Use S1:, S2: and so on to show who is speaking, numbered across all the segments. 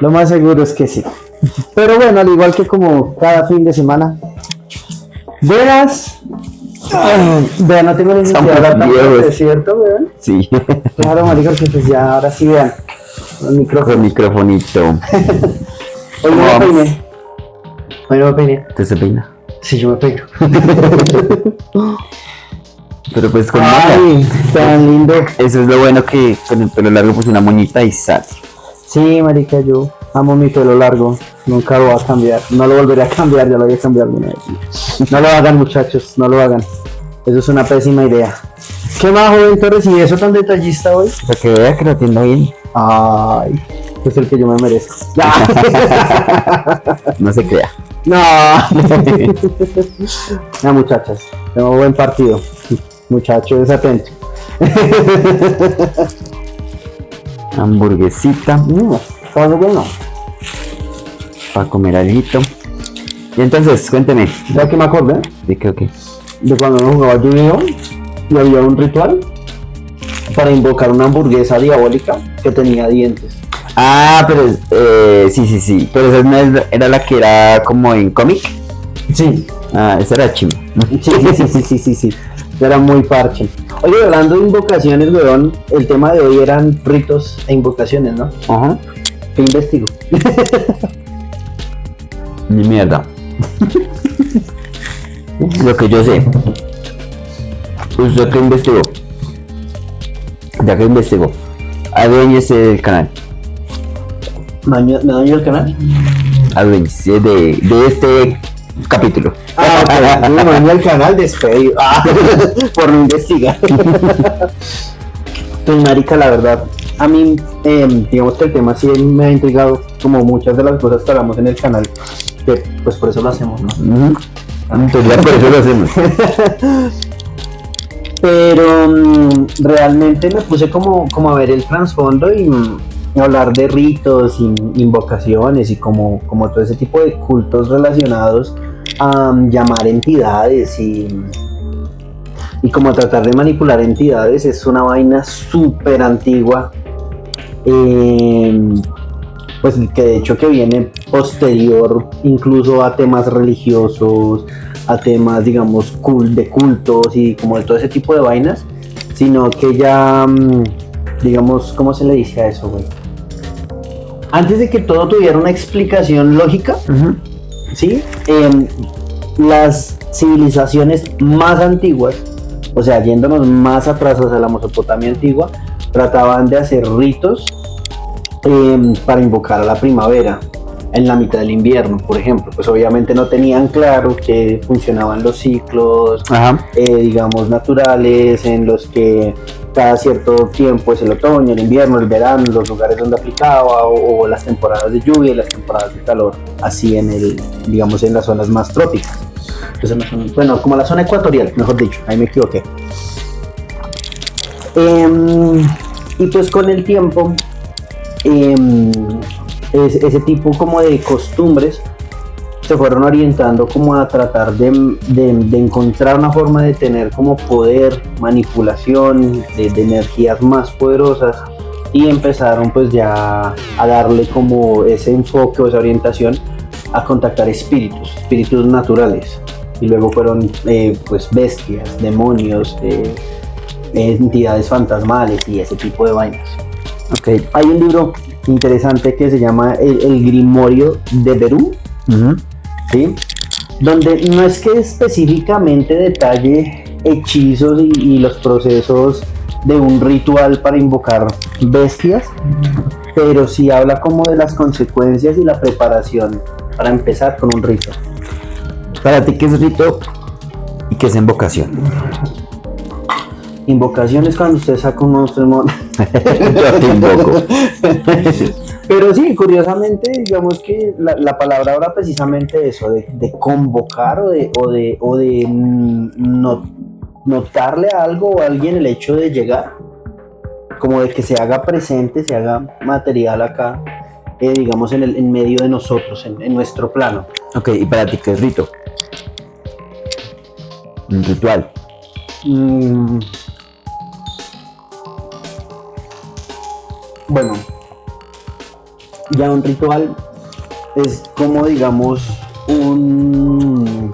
S1: Lo más seguro es que sí. Pero bueno, al igual que como cada fin de semana. Buenas. Vean, no tengo ni siquiera la tarjeta, ¿es cierto, weón?
S2: Sí.
S1: Claro, marica, que pues ya, ahora sí vean. El micrófono.
S2: El microfonito.
S1: Hoy no me peiné. Hoy no me peiné.
S2: ¿Te se peina?
S1: Sí, yo me peino.
S2: Pero pues con
S1: Ay, tan lindo.
S2: eso es lo bueno, que con el pelo largo pues una moñita y sale.
S1: Sí, marica, yo amo mi pelo largo. Nunca lo voy a cambiar. No lo volveré a cambiar, ya lo había cambiado alguna vez. No lo hagan, muchachos, no lo hagan. Eso es una pésima idea. ¿Qué más, joven Torres? ¿Y eso tan detallista hoy?
S2: Para que vea que lo atiendo bien.
S1: Ay, es el que yo me merezco.
S2: No se crea.
S1: No. No, muchachas, tengo buen partido. Muchachos, atento.
S2: Hamburguesita
S1: Está bueno.
S2: para comer algo. Y entonces, cuénteme.
S1: ¿Sabes qué me acordé?
S2: ¿De qué o qué?
S1: De cuando nos jugaba Yu-Gi-Oh! Y había un ritual para invocar una hamburguesa diabólica que tenía dientes.
S2: Ah, pero sí. Pero esa no era la que era como en cómic.
S1: Sí.
S2: Ah, esa era chimba.
S1: Sí. Era muy parche. Oye, hablando de invocaciones, weón, el tema de hoy eran ritos e invocaciones, ¿no?
S2: Ajá.
S1: ¿Qué investigo?
S2: Ni mierda. Lo que yo sé. ¿Usted qué investigó? Ya que investigó. Aduéñese del canal.
S1: ¿Me daño el canal?
S2: Aduéñese de este capítulo.
S1: Ah, me daño el canal despedido. Por no investigar. Pues, marica, la verdad, a mí, digamos que el tema sí me ha intrigado, como muchas de las cosas que hablamos en el canal, que pues por eso lo hacemos, ¿no?
S2: Entonces ya por eso lo hacemos.
S1: Pero realmente me puse como a ver el trasfondo y hablar de ritos, invocaciones y como todo ese tipo de cultos relacionados a llamar entidades y como tratar de manipular entidades. Es una vaina súper antigua, pues que de hecho que viene posterior incluso a temas religiosos, a temas, digamos, de cultos y como de todo ese tipo de vainas, sino que ya, digamos, ¿cómo se le dice a eso, güey? Antes de que todo tuviera una explicación lógica, ¿sí? Las civilizaciones más antiguas, o sea, yéndonos más atrás hacia la Mesopotamia antigua, trataban de hacer ritos para invocar a la primavera en la mitad del invierno, por ejemplo. Pues obviamente no tenían claro que funcionaban los ciclos, digamos, naturales, en los que cada cierto tiempo es el otoño, el invierno, el verano, los lugares donde aplicaba, o las temporadas de lluvia y las temporadas de calor, así digamos, en las zonas más trópicas. Entonces, bueno, como la zona ecuatorial, mejor dicho, ahí me equivoqué. Y pues con el tiempo, ese tipo como de costumbres se fueron orientando como a tratar de encontrar una forma de tener como poder, manipulación de energías más poderosas, y empezaron pues ya a darle como ese enfoque o esa orientación a contactar espíritus naturales, y luego fueron pues bestias, demonios, entidades fantasmales y ese tipo de vainas. Okay. Hay un libro interesante que se llama el Grimorio de Berú, ¿sí? Donde no es que específicamente detalle hechizos y los procesos de un ritual para invocar bestias, pero sí habla como de las consecuencias y la preparación para empezar con un rito.
S2: Para ti, ¿qué es rito y qué es invocación?
S1: Invocación es cuando usted saca un monstruo.
S2: Yo te invoco.
S1: Pero sí, curiosamente, digamos que la palabra habla precisamente de eso, de convocar o de notarle a algo o a alguien el hecho de llegar, como de que se haga presente, se haga material acá, digamos, en medio de nosotros, en nuestro plano.
S2: Ok, ¿y para ti qué es rito? Un ritual.
S1: Bueno, Ya un ritual es como, digamos, un...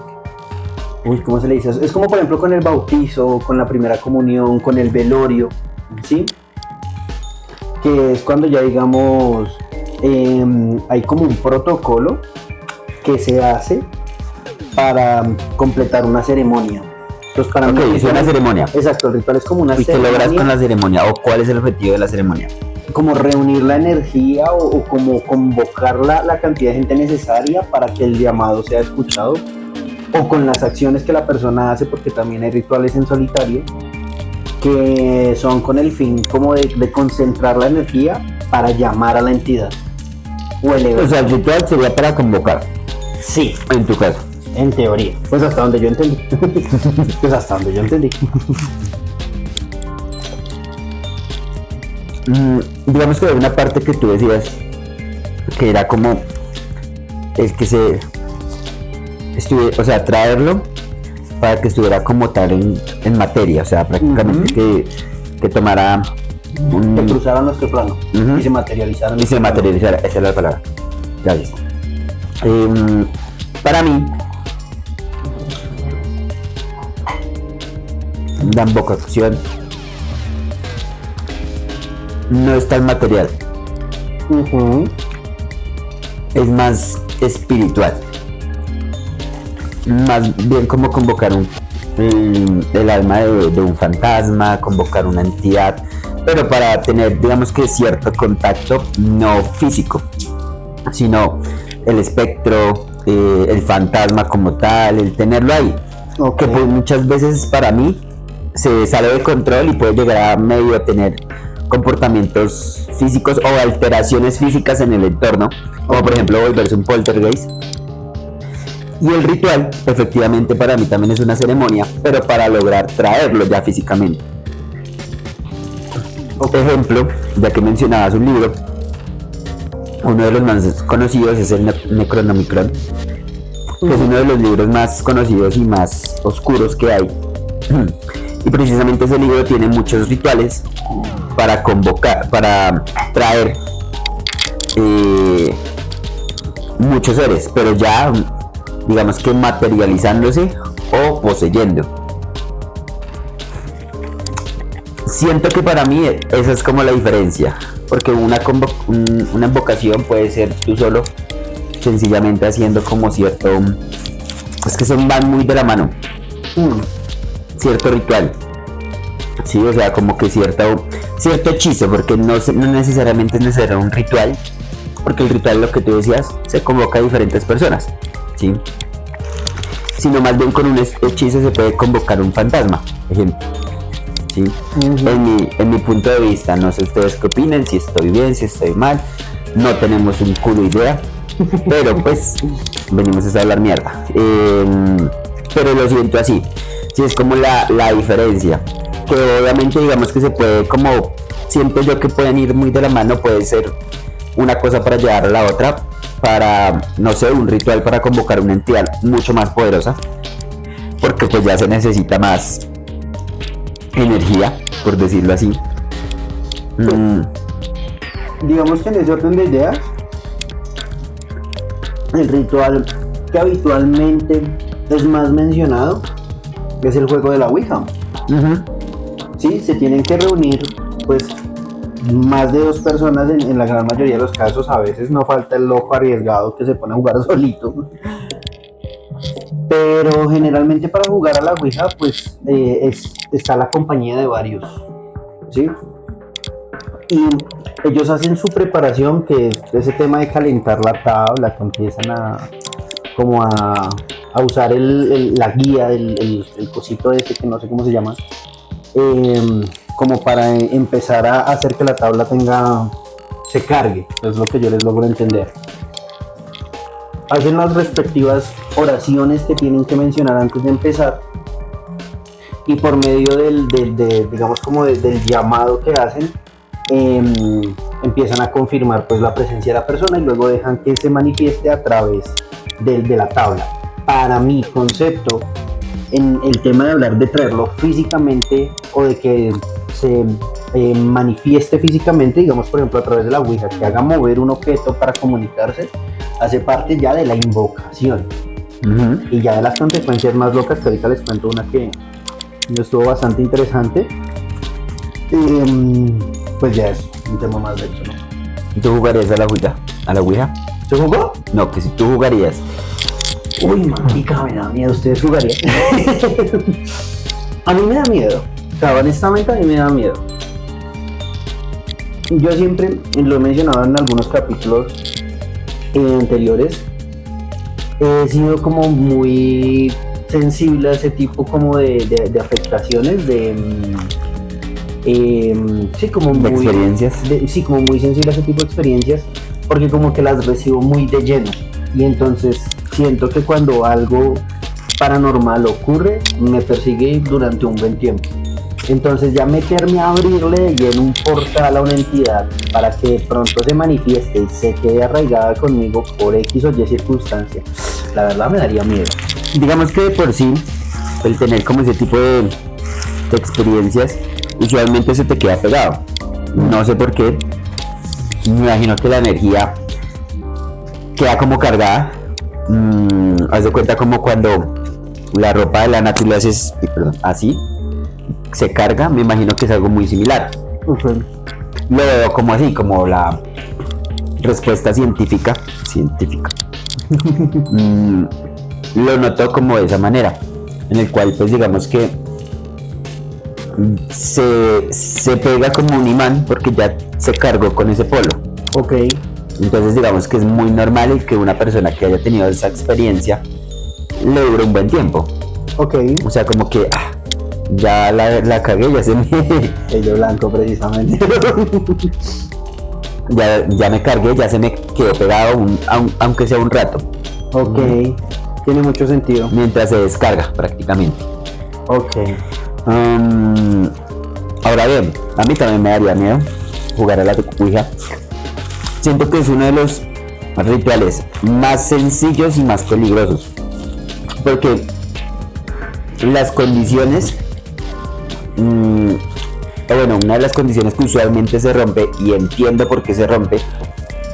S1: Uy, ¿cómo se le dice? Es como, por ejemplo, con el bautizo, con la primera comunión, con el velorio, ¿sí? Que es cuando ya, digamos, hay como un protocolo que se hace para completar una ceremonia. Entonces, para
S2: Ok, es una ceremonia.
S1: Exacto, el ritual es como una
S2: ¿Y qué
S1: ceremonia.
S2: logras con la ceremonia? ¿O cuál es el objetivo de la ceremonia?
S1: Como reunir la energía o como convocar la cantidad de gente necesaria para que el llamado sea escuchado, o con las acciones que la persona hace, porque también hay rituales en solitario que son con el fin como de concentrar la energía para llamar a la entidad o elevar.
S2: O sea, el ritual sería para convocar,
S1: Sí,
S2: en tu caso.
S1: en teoría. Pues hasta donde yo entendí. Pues hasta donde yo entendí.
S2: Digamos que hay una parte que tú decías que era como el que se estuviera, o sea, traerlo para que estuviera como tal en materia, o sea, prácticamente que tomara
S1: Que cruzaran nuestro plano y se materializaran.
S2: y se materializara, esa es la palabra. Ya ves. Para mí, la invocación no es tan material, es más espiritual, más bien como convocar el alma de un fantasma, convocar una entidad, pero para tener, digamos que cierto contacto, no físico, sino el espectro, el fantasma como tal, el tenerlo ahí, que pues muchas veces para mí se sale de control y puede llegar a medio tener comportamientos físicos o alteraciones físicas en el entorno, como por ejemplo volverse un poltergeist. Y el ritual, efectivamente, para mí también es una ceremonia, pero para lograr traerlo ya físicamente. Por ejemplo, ya que mencionabas un libro, uno de los más conocidos es el Necronomicon, que es uno de los libros más conocidos y más oscuros que hay. Y precisamente ese libro tiene muchos rituales para convocar, para traer muchos seres, pero ya digamos que materializándose o poseyendo. Siento que para mí esa es como la diferencia, porque una invocación puede ser tú solo, sencillamente haciendo como cierto, es que van muy de la mano, cierto ritual, sí, o sea, como que cierto hechizo, porque no necesariamente es necesario un ritual, porque el ritual, lo que tú decías, se convoca a diferentes personas, ¿sí? Sino más bien con un hechizo se puede convocar un fantasma, ejemplo, ¿sí? En mi punto de vista, no sé ustedes qué opinan, si estoy bien, si estoy mal, no tenemos un culo idea, pero pues venimos a hablar mierda, pero lo siento así, sí, es como la diferencia, que obviamente digamos que se puede, como siento yo que pueden ir muy de la mano, puede ser una cosa para llevar a la otra, para, no sé, un ritual para convocar una entidad mucho más poderosa, porque pues ya se necesita más energía, por decirlo así.
S1: Digamos que en ese orden de ideas, el ritual que habitualmente es más mencionado es el juego de la Ouija. Sí, se tienen que reunir pues más de 2 personas en la gran mayoría de los casos. A veces no falta el loco arriesgado que se pone a jugar solito, pero generalmente para jugar a la Ouija pues está la compañía de varios, ¿sí? Y ellos hacen su preparación, que es ese tema de calentar la tabla, que empiezan a usar la guía, el cosito ese que no sé cómo se llama, como para empezar a hacer que la tabla se cargue, es lo que yo les logro entender. Hacen las respectivas oraciones que tienen que mencionar antes de empezar, y por medio digamos como del llamado que hacen, empiezan a confirmar pues la presencia de la persona, y luego dejan que se manifieste a través de la tabla. Para mi concepto, en el tema de hablar de traerlo físicamente o de que manifieste físicamente, digamos por ejemplo a través de la Ouija, que haga mover un objeto para comunicarse, hace parte ya de la invocación. Y ya de las consecuencias más locas, que ahorita les cuento una que estuvo bastante interesante, pues ya es un tema más denso, ¿no?
S2: ¿Tú jugarías a la Ouija? ¿A la Ouija?
S1: ¿Se jugó?
S2: No, que si tú jugarías.
S1: Uy, marica, me da miedo. ¿Ustedes jugarían? A mí me da miedo. O sea, honestamente a mí me da miedo. Yo siempre, lo he mencionado en algunos capítulos anteriores, he sido como muy sensible a ese tipo como de afectaciones, sí, como
S2: ¿De
S1: muy,
S2: experiencias?
S1: Sí, como muy sensible a ese tipo de experiencias, porque como que las recibo muy de lleno, y entonces siento que cuando algo paranormal ocurre, me persigue durante un buen tiempo. Entonces ya meterme a abrirle de lleno un portal a una entidad para que de pronto se manifieste y se quede arraigada conmigo por X o Y circunstancia, la verdad me daría miedo.
S2: Digamos que de por sí, el tener como ese tipo de experiencias, usualmente se te queda pegado. No sé por qué. Me imagino que la energía queda como cargada. Haz de cuenta como cuando la ropa de lana tú le haces, así, se carga. Me imagino que es algo muy similar. Lo veo como así, como la respuesta científica. Lo noto como de esa manera, en el cual pues digamos que se pega como un imán porque ya se cargó con ese polo.
S1: Ok.
S2: Entonces digamos que es muy normal el que una persona que haya tenido esa experiencia le dure un buen tiempo.
S1: Ok.
S2: O sea, como que ya la cagué, ya se me...
S1: El de blanco precisamente.
S2: ya me cargué, ya se me quedó pegado aunque sea un rato.
S1: Ok. Tiene mucho sentido.
S2: Mientras se descarga prácticamente.
S1: Ok.
S2: Ahora bien, a mí también me daría miedo jugar a la Ouija. Siento que es uno de los rituales más sencillos y más peligrosos, porque las condiciones, una de las condiciones que usualmente se rompe, y entiendo por qué se rompe,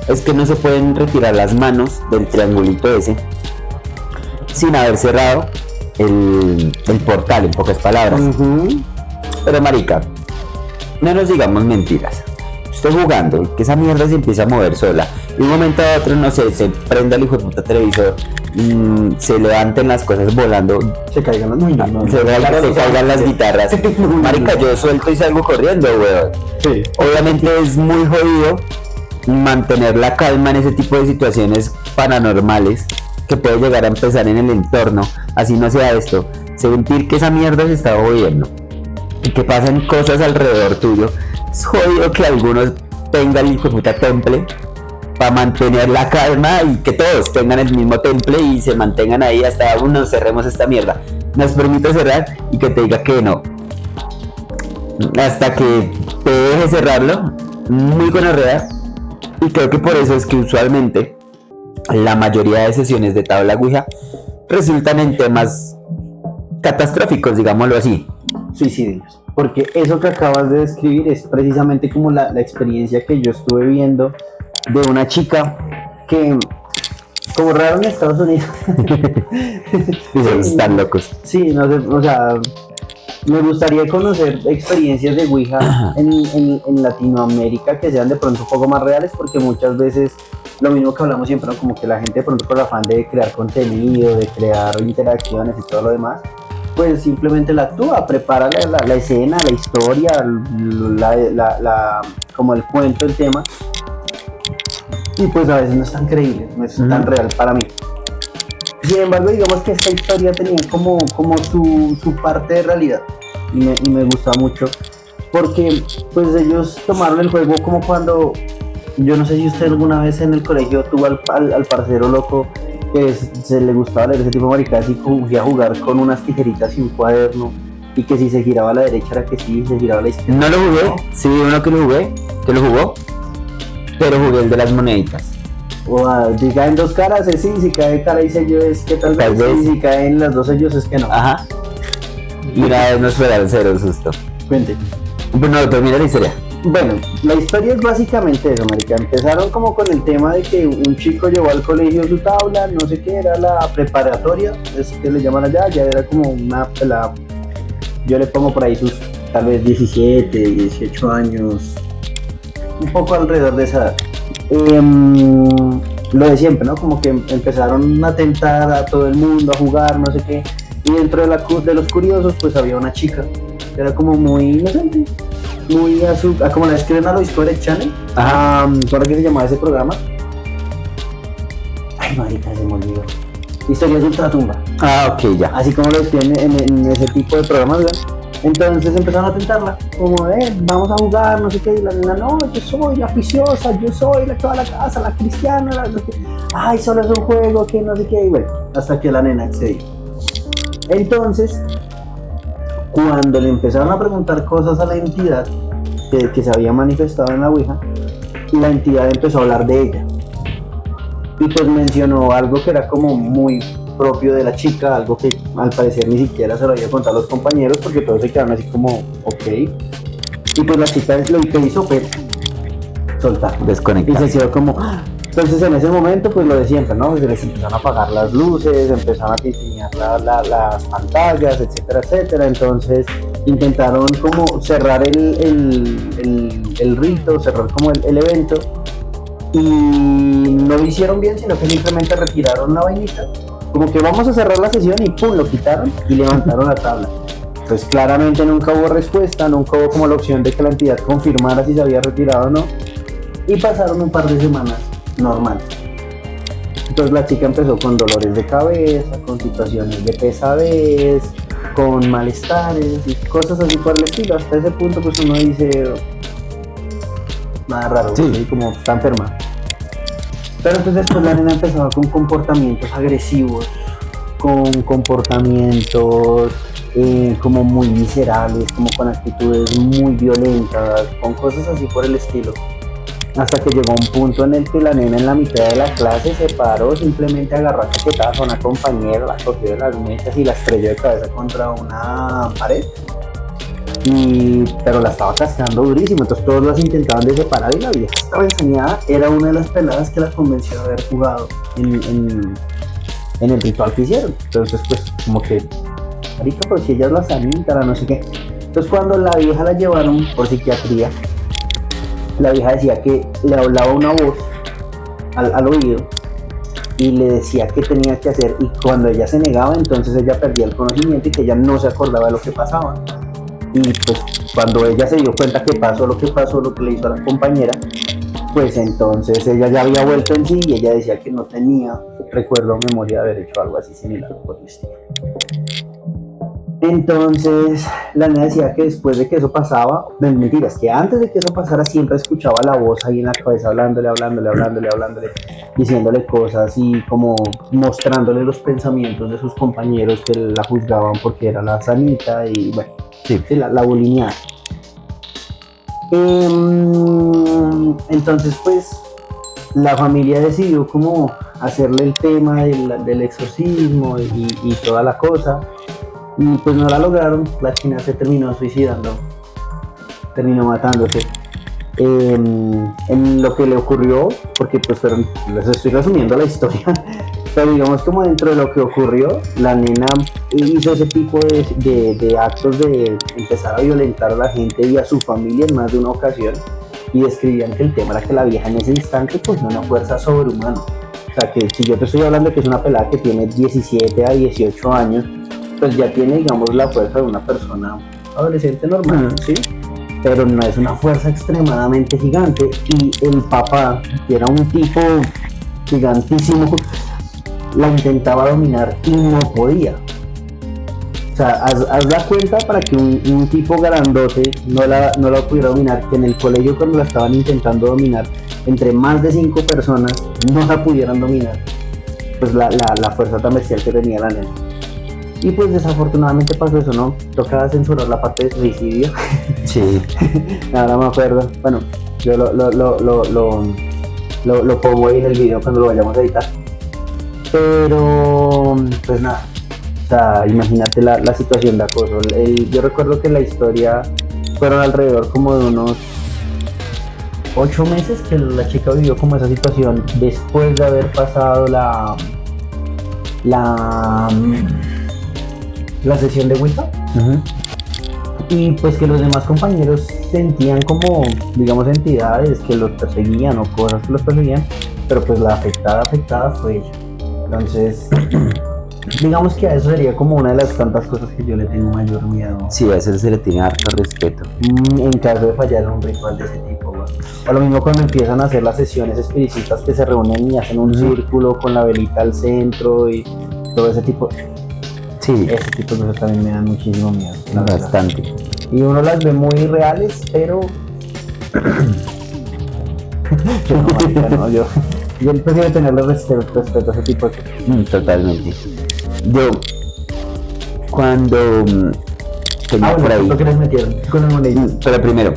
S2: es que no se pueden retirar las manos del triangulito ese sin haber cerrado el portal, en pocas palabras. Pero marica, no nos digamos mentiras. Estoy jugando y que esa mierda se empieza a mover sola, y de un momento a otro, no sé, se prenda el hijo de puta televisor, se levanten las cosas volando,
S1: se caigan
S2: las guitarras. Marica, yo suelto y salgo corriendo, weón.
S1: Sí.
S2: Obviamente es muy jodido mantener la calma en ese tipo de situaciones paranormales que puede llegar a empezar en el entorno, así no sea esto, sentir que esa mierda se está moviendo y que pasan cosas alrededor tuyo. Es jodido que algunos tengan el hijo de puta temple para mantener la calma, y que todos tengan el mismo temple y se mantengan ahí hasta nos cerremos esta mierda. Nos permite cerrar y que te diga que no, hasta que te deje cerrarlo, muy gonorrea. Y creo que por eso es que usualmente la mayoría de sesiones de tabla Ouija resultan en temas catastróficos, digámoslo así.
S1: Suicidios. Porque eso que acabas de describir es precisamente como la experiencia que yo estuve viendo de una chica que, como raro en Estados Unidos.
S2: Están locos.
S1: Sí, no sé, o sea, me gustaría conocer experiencias de Ouija en Latinoamérica que sean de pronto un poco más reales, porque muchas veces lo mismo que hablamos siempre, ¿no? Como que la gente de pronto por el afán de crear contenido, de crear interacciones y todo lo demás, pues simplemente la actúa, prepara la escena, la historia, como el cuento, el tema, y pues a veces no es tan creíble, no es tan real para mí. Sin embargo, digamos que esta historia tenía como su parte de realidad, y me gusta mucho, porque pues ellos tomaron el juego como cuando, yo no sé si usted alguna vez en el colegio tuvo al parcero loco que se le gustaba leer ese tipo de maricadas y fui a jugar con unas tijeritas y un cuaderno, y que si se giraba a la derecha era que sí, se giraba a la izquierda.
S2: No lo jugué, sí, uno que lo jugó, pero jugué el de las moneditas.
S1: Si cae en dos caras es sí, si cae cara y sello es que tal vez, y si cae en las dos sellos es que no.
S2: Ajá. Y una vez nos pegaron cero susto.
S1: Cuente.
S2: Bueno, termina la historia.
S1: Bueno, la historia es básicamente eso, marica. Empezaron como con el tema de que un chico llevó al colegio su tabla, no sé qué, era la preparatoria, es que le llaman allá, ya era como una pelada. Yo le pongo por ahí sus tal vez 17, 18 años, un poco alrededor de esa edad. Lo de siempre, ¿no? Como que empezaron a tentar a todo el mundo, a jugar, no sé qué. Y dentro de los curiosos, pues había una chica, que era como muy inocente, muy como la describen a lo Discovery Channel. ¿Cómo era que se llamaba ese programa? Ay, marica, se me olvidó. Historias de Ultratumba.
S2: Ok, ya.
S1: Así como lo describen en ese tipo de programas, ¿verdad? Entonces empezaron a tentarla, como vamos a jugar, no sé qué, y la nena, no, yo soy la juiciosa, yo soy la que va a la casa, la cristiana, ay, solo es un juego, que no sé qué, y bueno, hasta que la nena accedió. Entonces, cuando le empezaron a preguntar cosas a la entidad que se había manifestado en la Ouija, la entidad empezó a hablar de ella. Y pues mencionó algo que era como muy propio de la chica, algo que al parecer ni siquiera se lo había contado a los compañeros porque todos se quedaron así como, ok. Y pues la chica lo que hizo fue soltar,
S2: desconectar.
S1: Y se quedó como... Entonces en ese momento pues lo de siempre, ¿no? Se les empezaron a apagar las luces, empezaron a diseñar las pantallas, etcétera, etcétera. Entonces intentaron como cerrar el rito, cerrar como el evento. Y no lo hicieron bien, sino que simplemente retiraron la vainita, como que vamos a cerrar la sesión y pum, lo quitaron y levantaron la tabla. Pues claramente nunca hubo respuesta, nunca hubo como la opción de que la entidad confirmara si se había retirado o no. Y pasaron un par de semanas normal. Entonces la chica empezó con dolores de cabeza, con situaciones de pesadez, con malestares y cosas así por el estilo. Hasta ese punto pues uno dice, nada raro, sí, como está enferma. Pero entonces pues la nena empezaba con comportamientos agresivos, con comportamientos como muy miserables, como con actitudes muy violentas, con cosas así por el estilo. Hasta que llegó un punto en el que la nena en la mitad de la clase se paró, simplemente agarró a cachetadas a una compañera, la cogió de las mechas y la estrelló de cabeza contra una pared. Pero la estaba cascando durísimo, entonces todos las intentaban de separar y la vieja estaba ensañada. Era una de las peladas que las convenció de haber jugado en el ritual que hicieron. Entonces pues como que, marica, pero si ella es la sanita, no sé qué. Entonces cuando la vieja la llevaron por psiquiatría, la vieja decía que le hablaba una voz al oído y le decía qué tenía que hacer, y cuando ella se negaba, entonces ella perdía el conocimiento y que ella no se acordaba de lo que pasaba. Y pues cuando ella se dio cuenta que pasó, lo que le hizo a la compañera, pues entonces ella ya había vuelto en sí y ella decía que no tenía recuerdo o memoria de haber hecho algo así similar por el estilo. Entonces la nena decía que después de que eso pasaba, mentiras, que antes de que eso pasara siempre escuchaba la voz ahí en la cabeza hablándole, diciéndole cosas y como mostrándole los pensamientos de sus compañeros que la juzgaban porque era la sanita y bueno, sí, la bulineaba. Entonces pues la familia decidió como hacerle el tema del exorcismo y toda la cosa. Y pues no la lograron, la china se terminó suicidando, terminó matándose. En lo que le ocurrió, porque pues les estoy resumiendo la historia, pero digamos como dentro de lo que ocurrió, la nena hizo ese tipo de actos de empezar a violentar a la gente y a su familia en más de una ocasión, y describían que el tema era que la vieja en ese instante pues no era una fuerza sobrehumana. O sea que si yo te estoy hablando que es una pelada que tiene 17 a 18 años, pues ya tiene, digamos, la fuerza de una persona adolescente normal, ¿sí? Pero no es una fuerza extremadamente gigante. Y el papá, que era un tipo gigantísimo, la intentaba dominar y no podía. O sea, haz la cuenta para que un tipo grandote no la pudiera dominar, que en el colegio cuando la estaban intentando dominar, entre más de 5 personas no la pudieran dominar, pues la fuerza tan bestial que tenía la nena. Y pues desafortunadamente pasó eso, ¿no? Tocaba censurar la parte de suicidio.
S2: Sí.
S1: Ahora me acuerdo. Bueno, yo lo pongo ahí en el video cuando lo vayamos a editar. Pero, pues nada. O sea, imagínate la situación de acoso. Yo recuerdo que la historia fueron alrededor como de unos 8 meses que la chica vivió como esa situación después de haber pasado la sesión de Wicca. Y pues que los demás compañeros sentían como, digamos, entidades que los perseguían o cosas que los perseguían, pero pues la afectada fue ella. Entonces, digamos que a eso sería como una de las tantas cosas que yo le tengo mayor miedo.
S2: Sí, a eso se le tiene harto respeto.
S1: En caso de fallar en un ritual de ese tipo, güey. O lo mismo cuando empiezan a hacer las sesiones espiritistas que se reúnen y hacen un círculo con la velita al centro y todo ese tipo.
S2: Sí,
S1: Ese tipo de cosas también me dan muchísimo miedo. La verdad.
S2: bastante.
S1: Y uno las ve muy reales, pero yo no, marica, no, yo prefiero tenerle respeto a ese tipo de cosas.
S2: Totalmente. Yo, cuando tenía por ahí.
S1: ¿Lo que les metieron con el monedito?
S2: Pero primero,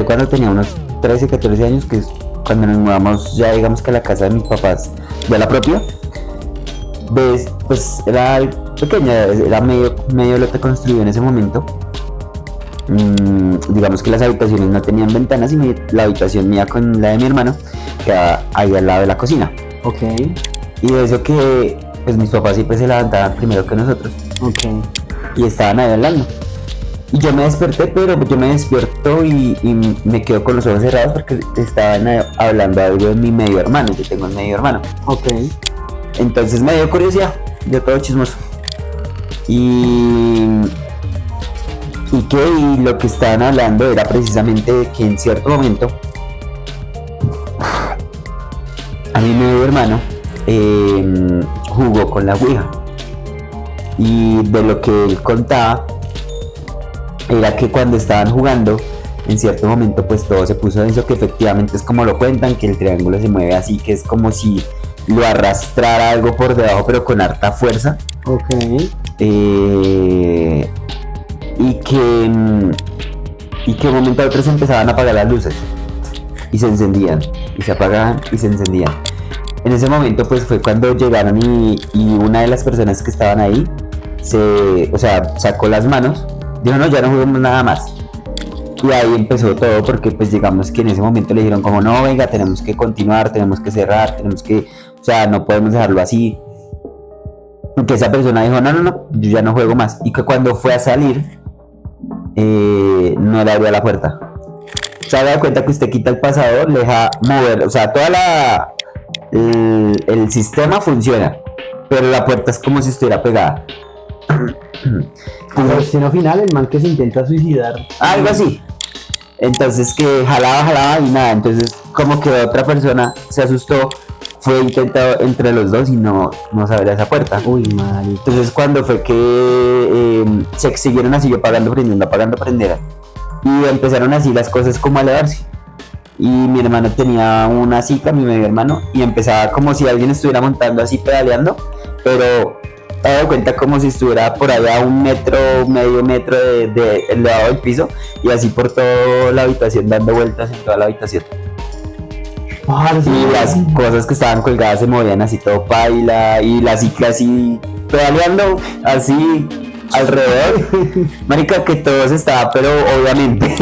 S2: cuando tenía unos 13, 14 años, que es cuando nos mudamos ya digamos que a la casa de mis papás, de la propia, ves, pues era pequeña, era medio lote construido en ese momento. Digamos que las habitaciones no tenían ventanas y la habitación mía con la de mi hermano quedaba ahí al lado de la cocina.
S1: Ok.
S2: Y de eso que pues mis papás siempre se levantaban primero que nosotros.
S1: Ok.
S2: Y estaban ahí hablando. Y yo me desperté, pero yo me despierto y me quedo con los ojos cerrados porque estaban hablando algo de mi medio hermano. Yo tengo un medio hermano.
S1: Ok.
S2: Entonces me dio curiosidad, yo todo chismoso. Y lo que estaban hablando era precisamente que en cierto momento a mi medio hermano jugó con la Ouija. Y de lo que él contaba era que cuando estaban jugando, en cierto momento pues todo se puso denso, que efectivamente es como lo cuentan, que el triángulo se mueve así, que es como si lo arrastrara algo por debajo pero con harta fuerza.
S1: Ok.
S2: Y que de un momento a otro se empezaban a apagar las luces y se encendían y se apagaban y se encendían. En ese momento pues fue cuando llegaron y una de las personas que estaban ahí sacó las manos, dijo no, ya no jugamos nada más. Y ahí empezó todo porque pues digamos que en ese momento le dijeron como no, venga, tenemos que continuar, tenemos que cerrar, no podemos dejarlo así. Que esa persona dijo no, yo ya no juego más. Y que cuando fue a salir no le abrió la puerta. Se ha dado cuenta que usted quita el pasador, le deja mover, o sea, el sistema funciona, pero la puerta es como si estuviera pegada.
S1: Como destino final, el man que se intenta suicidar.
S2: Algo así. Entonces que jalaba y nada. Entonces como que otra persona se asustó, fue intentado entre los dos y no se abría esa puerta.
S1: Uy, madre.
S2: Entonces cuando fue que se siguieron así apagando, prendiendo. Y empezaron así las cosas como a elevarse. Y mi hermano tenía una cicla, mi medio hermano, y empezaba como si alguien estuviera montando así pedaleando, pero he dado cuenta como si estuviera por allá medio metro de elevado del piso, y así por toda la habitación, dando vueltas en toda la habitación. Y las cosas que estaban colgadas se movían así todo paila, y la cicla así pedaleando así alrededor. Marica, que todos estaban, pero obviamente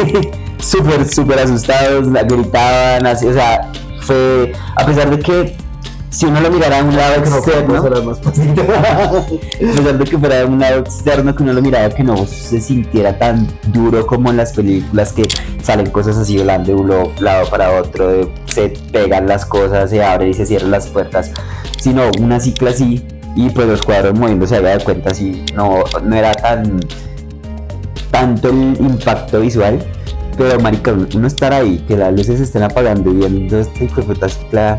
S2: súper asustados, gritaban así, o sea, fue, a pesar de que si uno lo mirara de un lado externo, a pesar de que fuera de un lado externo, que uno lo mirara, que no se sintiera tan duro como en las películas, que salen cosas así volando de un lado para otro, se pegan las cosas, se abren y se cierran las puertas, sino una cicla así, y pues los cuadros moviéndose, había de cuenta así, no era tanto el impacto visual. Pero marica, uno estar ahí, que las luces se estén apagando y viendo este hijo de puta cicla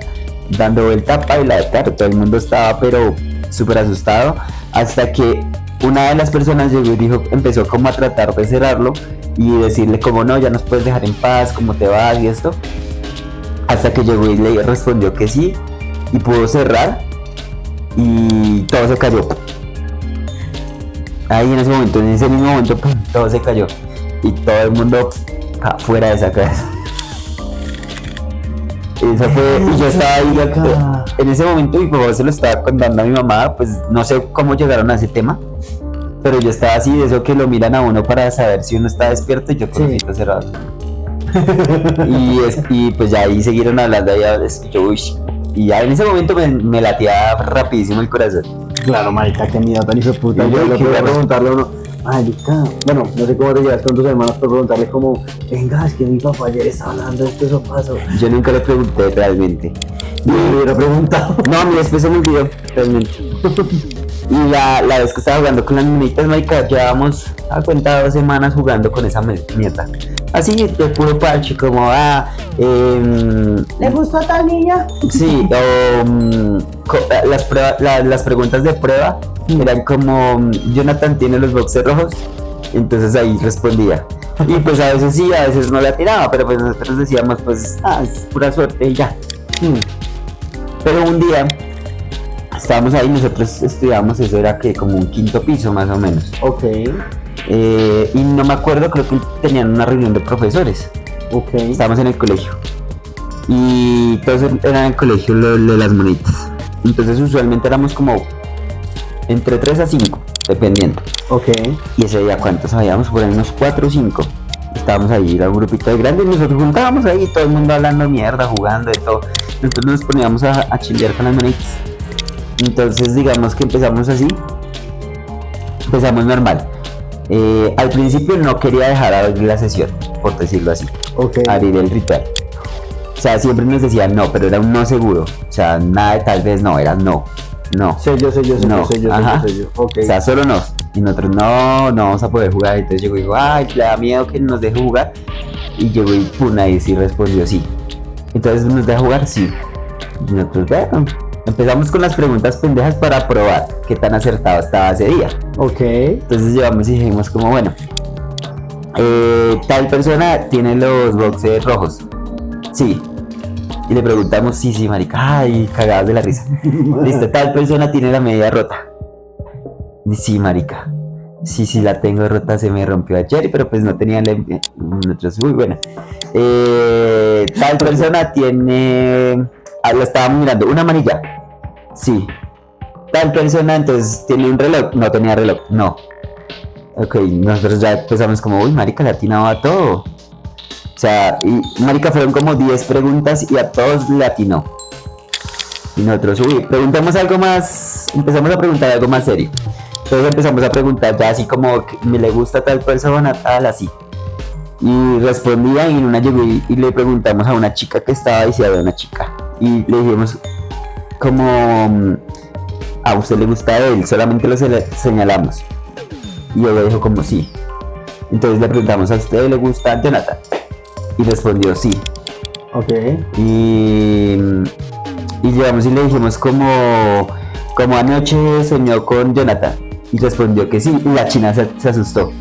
S2: dando vuelta paila, claro, todo el mundo estaba pero súper asustado, hasta que una de las personas llegó y empezó como a tratar de cerrarlo y decirle como no, ya nos puedes dejar en paz, cómo te vas y esto, hasta que llegó y le respondió que sí y pudo cerrar y todo se cayó. Ahí en ese mismo momento, ¡pum!, todo se cayó y todo el mundo fuera de esa casa. Esa fue, y yo estaba ahí en ese momento, mi papá se lo estaba contando a mi mamá, pues no sé cómo llegaron a ese tema, Pero yo estaba así, de eso que lo miran a uno para saber si uno está despierto, y yo con los ojitos cerrados. Y pues ya ahí siguieron hablando, yo, uy, y ya en ese momento me latía rapidísimo el corazón.
S1: Claro, marica, qué miedo tan hijo de puta.
S2: Y
S1: Yo
S2: yo,
S1: le
S2: qué
S1: podía
S2: raro.
S1: preguntarle a uno, marica, bueno, no sé cómo te llevas con tus hermanos, pero preguntarles como, venga, es que mi papá ayer estaba hablando de esto, eso pasó.
S2: Yo nunca le pregunté realmente.
S1: Yo le hubiera preguntado.
S2: No, a mí después se me olvidó, realmente. Y la vez que estaba jugando con las monitas, marica, llevábamos a cuenta 2 semanas jugando con esa nieta. Así, de puro parche, como,
S1: ¿Le gustó a tal niña?
S2: sí, las preguntas de prueba eran como, Jonathan tiene los boxers rojos, entonces ahí respondía. Y pues a veces sí, a veces no le atinaba, pero pues nosotros decíamos, pues, es pura suerte y ya. Pero un día estábamos ahí, nosotros estudiábamos, eso era que como un 5.º piso más o menos.
S1: Ok,
S2: Y no me acuerdo, creo que tenían una reunión de profesores.
S1: ok.
S2: Estábamos en el colegio. Y todos eran en el colegio lo de las monitas. Entonces usualmente éramos como entre 3 a 5, dependiendo.
S1: Ok.
S2: Y ese día, ¿cuántos habíamos? Por ahí unos 4 o 5. Estábamos ahí, era un grupito de grandes, y nosotros juntábamos ahí, todo el mundo hablando mierda, jugando, de todo. Nosotros nos poníamos a chilear con las monitas. Entonces, digamos que empezamos así. Empezamos normal. Al principio no quería dejar abrir la sesión, por decirlo así.
S1: Ok.
S2: Abrir el ritual. O sea, siempre nos decían no, pero era un no seguro. O sea, nada de tal vez no, era no. No.
S1: Sello.
S2: Ajá.
S1: Ok.
S2: O sea, solo no. Y nosotros no vamos a poder jugar. Entonces llegó y dijo, ay, le da miedo que nos deje jugar. Y llegó y pum, ahí sí respondió sí. Entonces nos deja jugar, sí. Y nosotros, bueno, empezamos con las preguntas pendejas para probar qué tan acertado estaba ese día.
S1: Ok.
S2: Entonces llevamos y dijimos como, bueno, tal persona tiene los boxers rojos. Sí. Y le preguntamos, sí, marica. Ay, cagadas de la risa. Listo, tal persona tiene la media rota. Sí, marica. Sí, la tengo rota, se me rompió ayer, pero pues no tenía nosotros, uy, bueno. Tal persona tiene, lo estábamos mirando, una manilla. Sí. Tal persona entonces tiene un reloj, no tenía reloj, no. Ok, nosotros ya empezamos como, uy, marica, le atinaba a todo. O sea, y marica, fueron como 10 preguntas y a todos le atinó. Y nosotros, uy, preguntamos algo más, empezamos a preguntar algo más serio. Entonces empezamos a preguntar ya así como, ¿me le gusta tal persona, tal, así? Y respondía, y en una llegó y le preguntamos a una chica que estaba y si había una chica. Y le dijimos como, a usted le gusta él, solamente lo señalamos. Y ella dijo como sí. Entonces le preguntamos, ¿a usted le gusta Jonathan? Y respondió sí.
S1: Ok.
S2: Y llegamos y le dijimos como anoche soñó con Jonathan. Y respondió que sí. Y la china se asustó.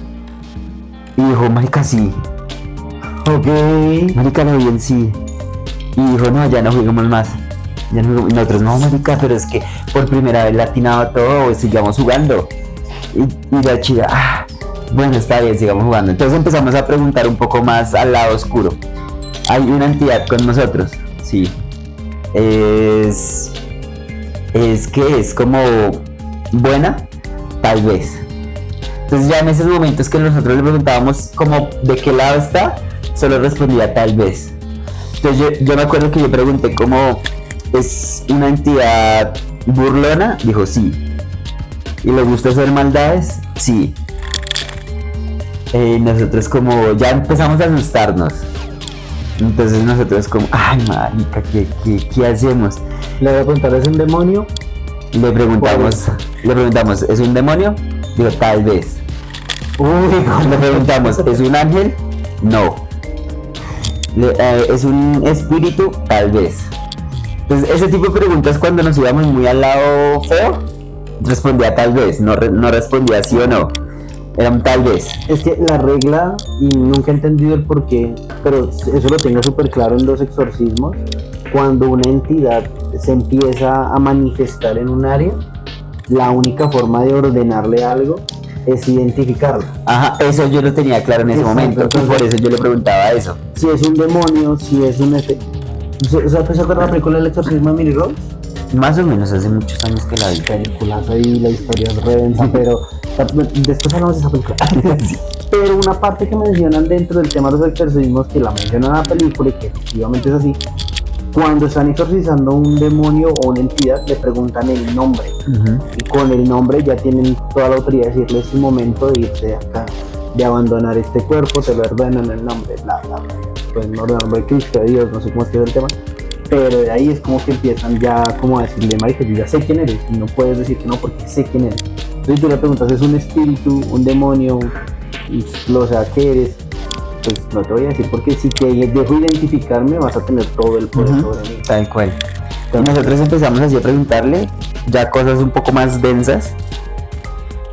S2: Y dijo, marica, sí.
S1: Ok.
S2: Marica, lo bien, sí. Y dijo, no, ya no juguemos más. Ya no juguemos. Nosotros, no, marica, pero es que por primera vez le atinaba todo, sigamos jugando. Y la chica, bueno, está bien, sigamos jugando. Entonces empezamos a preguntar un poco más al lado oscuro. Hay una entidad con nosotros, sí. Es que es como buena, tal vez. Entonces ya en esos momentos que nosotros le preguntábamos como de qué lado está, solo respondía tal vez. Entonces yo me acuerdo que yo pregunté como, ¿es una entidad burlona? Dijo sí. ¿Y le gusta hacer maldades? Sí. Nosotros como ya empezamos a asustarnos. Entonces nosotros como, ay marica, ¿qué hacemos?
S1: Le voy a preguntar, ¿es un demonio?
S2: Le preguntamos, ¿es un demonio? Digo, tal vez. Le preguntamos, ¿es un ángel? No. ¿Es un espíritu? Tal vez. Entonces ese tipo de preguntas, cuando nos íbamos muy al lado feo, respondía tal vez, no respondía sí o no. Era un tal vez.
S1: Es que la regla, y nunca he entendido el por qué, pero eso lo tengo súper claro en los exorcismos, cuando una entidad se empieza a manifestar en un área, la única forma de ordenarle algo es identificarla.
S2: Ajá, eso yo lo tenía claro en ese momento, entonces, por eso yo le preguntaba eso.
S1: Si es un demonio, si es un ¿Se acuerda la película del exorcismo de Emily Rose?
S2: Más o menos, hace muchos años que la vi.
S1: Películas ahí, la historia es redensa, pero después hablamos de esa película.
S2: Sí.
S1: Pero una parte que mencionan dentro del tema de los exorcismos, que la mencionan en la película y que efectivamente es así, cuando están exorcizando un demonio o una entidad, le preguntan el nombre. Y con el nombre ya tienen toda la autoridad de decirle: es el momento de irse de acá, de abandonar este cuerpo, te lo ordenan el nombre, bla, bla, bla. Pues no ordenan el nombre de Cristo, de Dios, no sé cómo es que es el tema. Pero de ahí es como que empiezan ya como a decirle: marica, yo ya sé quién eres, y no puedes decir que no porque sé quién eres. Entonces tú le preguntas: ¿es un espíritu, un demonio? O sea, ¿qué eres? Pues no te voy a decir, porque si te dejo identificarme vas a tener todo el poder sobre mí.
S2: Tal cual. Y nosotros empezamos así a preguntarle ya cosas un poco más densas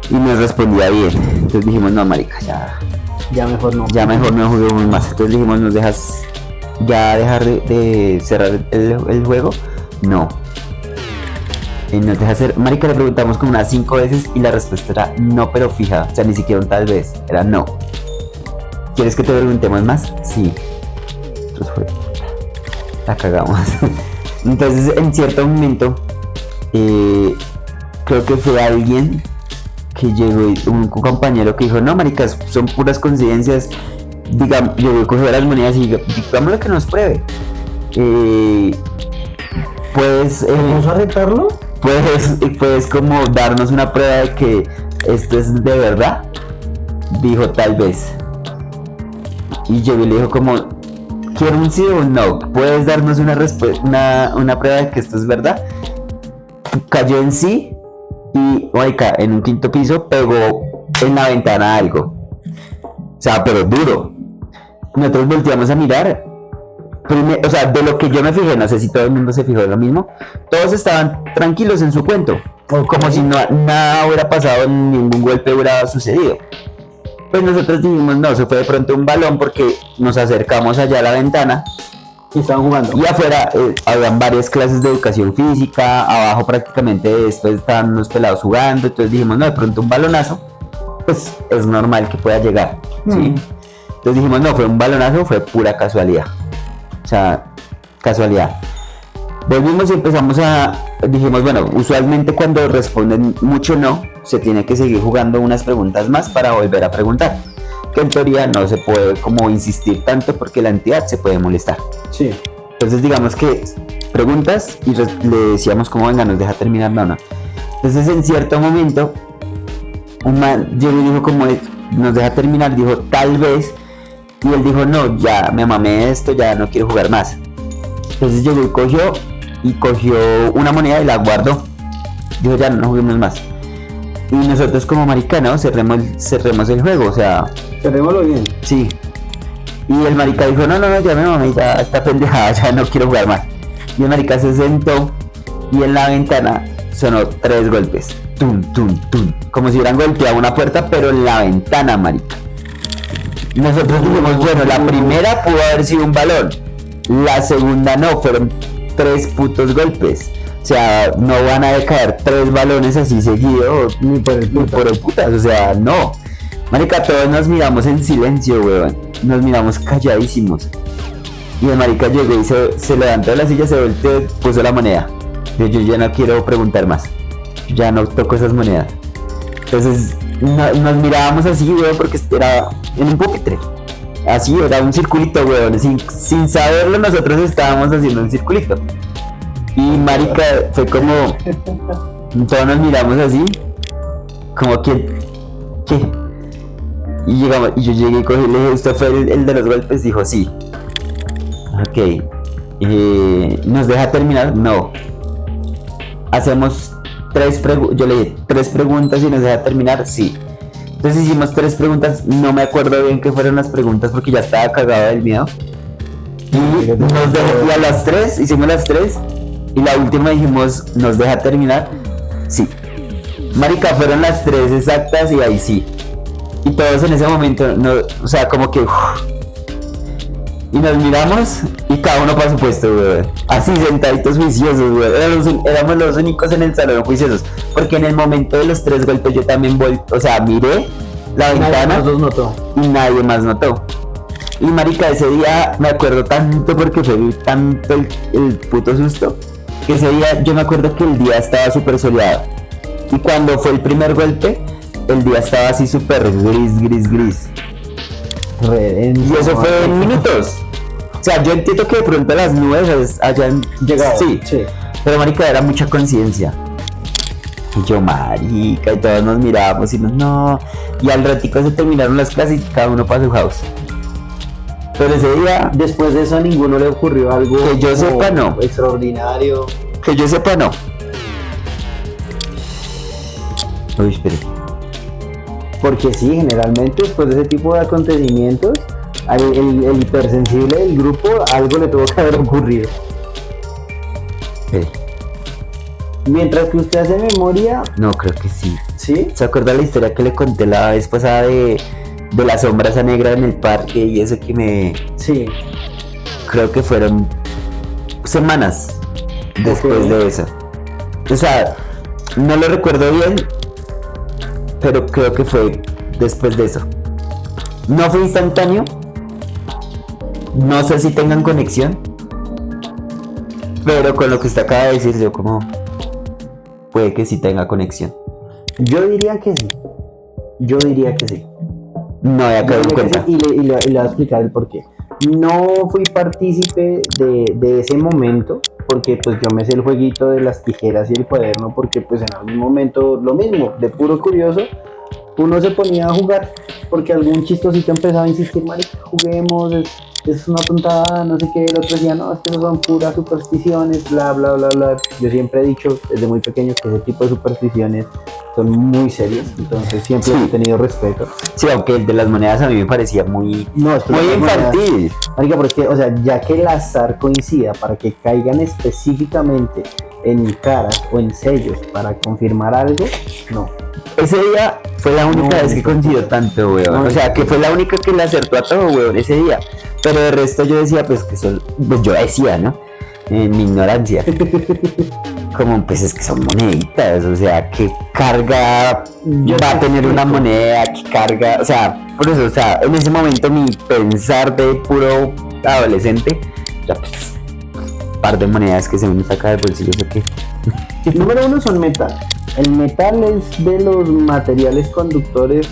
S2: y nos respondía bien. Entonces dijimos: no, marica,
S1: Ya mejor no.
S2: ya mejor no juguemos más. Entonces dijimos: ¿nos dejas ya dejar de cerrar el juego? No. Nos deja hacer. Marica, le preguntamos como unas 5 veces y la respuesta era no, pero fija. O sea, ni siquiera un tal vez. Era no. ¿Quieres que te preguntemos más? Sí. Entonces fue. La cagamos. Entonces, en cierto momento, creo que fue alguien que llegó, un compañero que dijo: no, maricas, son puras coincidencias. Digamos, yo voy a coger las monedas y digámosle que nos pruebe.
S1: ¿Vamos a retarlo?
S2: Puedes como darnos una prueba de que esto es de verdad. Dijo: tal vez. Y yo le dijo como: quiero un sí o un no. ¿Puedes darnos una prueba de que esto es verdad? Cayó en sí y, oiga, en un quinto piso pegó en la ventana algo. O sea, pero duro. Nosotros volteamos a mirar. O sea, de lo que yo me fijé, no sé si todo el mundo se fijó en lo mismo, todos estaban tranquilos en su cuento, como si nada hubiera pasado, ningún golpe hubiera sucedido. Pues nosotros dijimos: no, se fue de pronto un balón, porque nos acercamos allá a la ventana
S1: y estaban jugando.
S2: Y afuera habían varias clases de educación física, abajo prácticamente después estaban unos pelados jugando, entonces dijimos: no, de pronto un balonazo, pues es normal que pueda llegar, ¿sí? Entonces dijimos: no, fue un balonazo, fue pura casualidad. O sea, casualidad. Volvimos y dijimos: bueno, usualmente cuando responden mucho no, se tiene que seguir jugando unas preguntas más para volver a preguntar. Que en teoría no se puede como insistir tanto porque la entidad se puede molestar.
S1: Sí.
S2: Entonces digamos que preguntas y le decíamos como: venga, nos deja terminar, no. Entonces en cierto momento, un man llegó y dijo como: nos deja terminar, dijo tal vez. Y él dijo: no, ya me mamé esto, ya no quiero jugar más. Entonces llegó y cogió una moneda y la guardó. Dijo: ya no juguemos más. Y nosotros como marica, no, cerremos el juego, o sea...
S1: Cerrémoslo bien.
S2: Sí. Y el marica dijo: no, ya me mamé, ya está pendejada, ya no quiero jugar más. Y el marica se sentó y en la ventana sonó 3 golpes. Tum, tum, tum. Como si hubieran golpeado una puerta, pero en la ventana, marica. Nosotros dijimos: bueno, la primera pudo haber sido un balón, la segunda no, fueron 3 putos golpes. O sea, no van a caer 3 balones así seguidos, ni por el putas, o sea, no. Marica, todos nos miramos en silencio, weón. Nos miramos calladísimos. Y el marica llegó y se levantó de la silla, se volteó, puso la moneda. Yo ya no quiero preguntar más. Ya no toco esas monedas. Entonces nos mirábamos así, weón, porque era en un pupitre. Así, era un circulito, weón. Sin saberlo, nosotros estábamos haciendo un circulito. Y marica, fue como... Todos nos miramos así. Como que... ¿Qué? Y yo llegué y cogí y le dije: ¿usted fue el de los golpes? Dijo: sí. Ok. ¿Nos deja terminar? No. Hacemos 3 preguntas. Yo le dije 3 preguntas y nos deja terminar. Sí. Entonces hicimos 3 preguntas. No me acuerdo bien qué fueron las preguntas porque ya estaba cagado del miedo. Y a las 3, hicimos las 3. Y la última dijimos: ¿nos deja terminar? Sí. Marica, fueron las 3 exactas y ahí sí. Y todos en ese momento, o sea, como que... Y nos miramos y cada uno para su puesto, weón. Así sentaditos juiciosos, weón. Éramos los únicos en el salón juiciosos. Porque en el momento de los 3 golpes yo también miré la ventana y nadie más notó. Y marica, ese día me acuerdo tanto porque fue tanto el puto susto que ese día yo me acuerdo que el día estaba súper soleado. Y cuando fue el primer golpe, el día estaba así súper gris. Y eso fue en minutos. O sea, yo entiendo que de pronto las nubes hayan llegado. Sí. Pero marica, era mucha conciencia. Y yo, marica, y todos nos mirábamos y no. Y al ratico se terminaron las clases y cada uno para su house. Pero ese día,
S1: después de eso a ninguno le ocurrió algo
S2: que yo sepa, no.
S1: Extraordinario.
S2: Que yo sepa, no. Uy, espere.
S1: Porque sí, generalmente después de ese tipo de acontecimientos, el hipersensible del grupo, algo le tuvo que haber ocurrido.
S2: Espere.
S1: Mientras que usted hace memoria...
S2: No, creo que sí.
S1: ¿Sí?
S2: ¿Se acuerda la historia que le conté la vez pasada de la sombra esa negra en el parque y eso que me...
S1: Sí.
S2: Creo que fueron semanas después de eso. O sea, no lo recuerdo bien, pero creo que fue después de eso. No fue instantáneo. No sé si tengan conexión. Pero con lo que usted acaba de decir, yo como... Puede que sí tenga conexión.
S1: Yo diría que sí.
S2: No había caído en cuenta.
S1: Sí, y le voy a explicar el porqué. No fui partícipe de ese momento, porque pues yo me sé el jueguito de las tijeras y el cuaderno, porque pues en algún momento lo mismo, de puro curioso, uno se ponía a jugar, porque algún chistosito empezaba a insistir, marica, juguemos, es una tontada, no sé qué, el otro decía, no, es que no son puras supersticiones, bla, bla, bla, bla. Yo siempre he dicho desde muy pequeño que ese tipo de supersticiones son muy serias, entonces siempre he tenido respeto.
S2: Sí, aunque el de las monedas a mí me parecía muy infantil.
S1: Marica, porque, o sea, ya que el azar coincida para que caigan específicamente en caras o en sellos para confirmar algo, no.
S2: Ese día fue la única vez que coincidió tanto, weón. O sea, que fue la única que le acertó a todo, weón, ese día. Pero de resto yo decía, pues que son, pues yo decía, ¿no? En mi ignorancia. Como, pues es que son moneditas, o sea, ¿qué carga va a tener una moneda? ¿Qué carga? O sea, por eso, o sea, en ese momento mi pensar de puro adolescente, ya pues, un par de monedas que se me saca del bolsillo, ¿eso qué?
S1: Número uno son metal. El metal es de los materiales conductores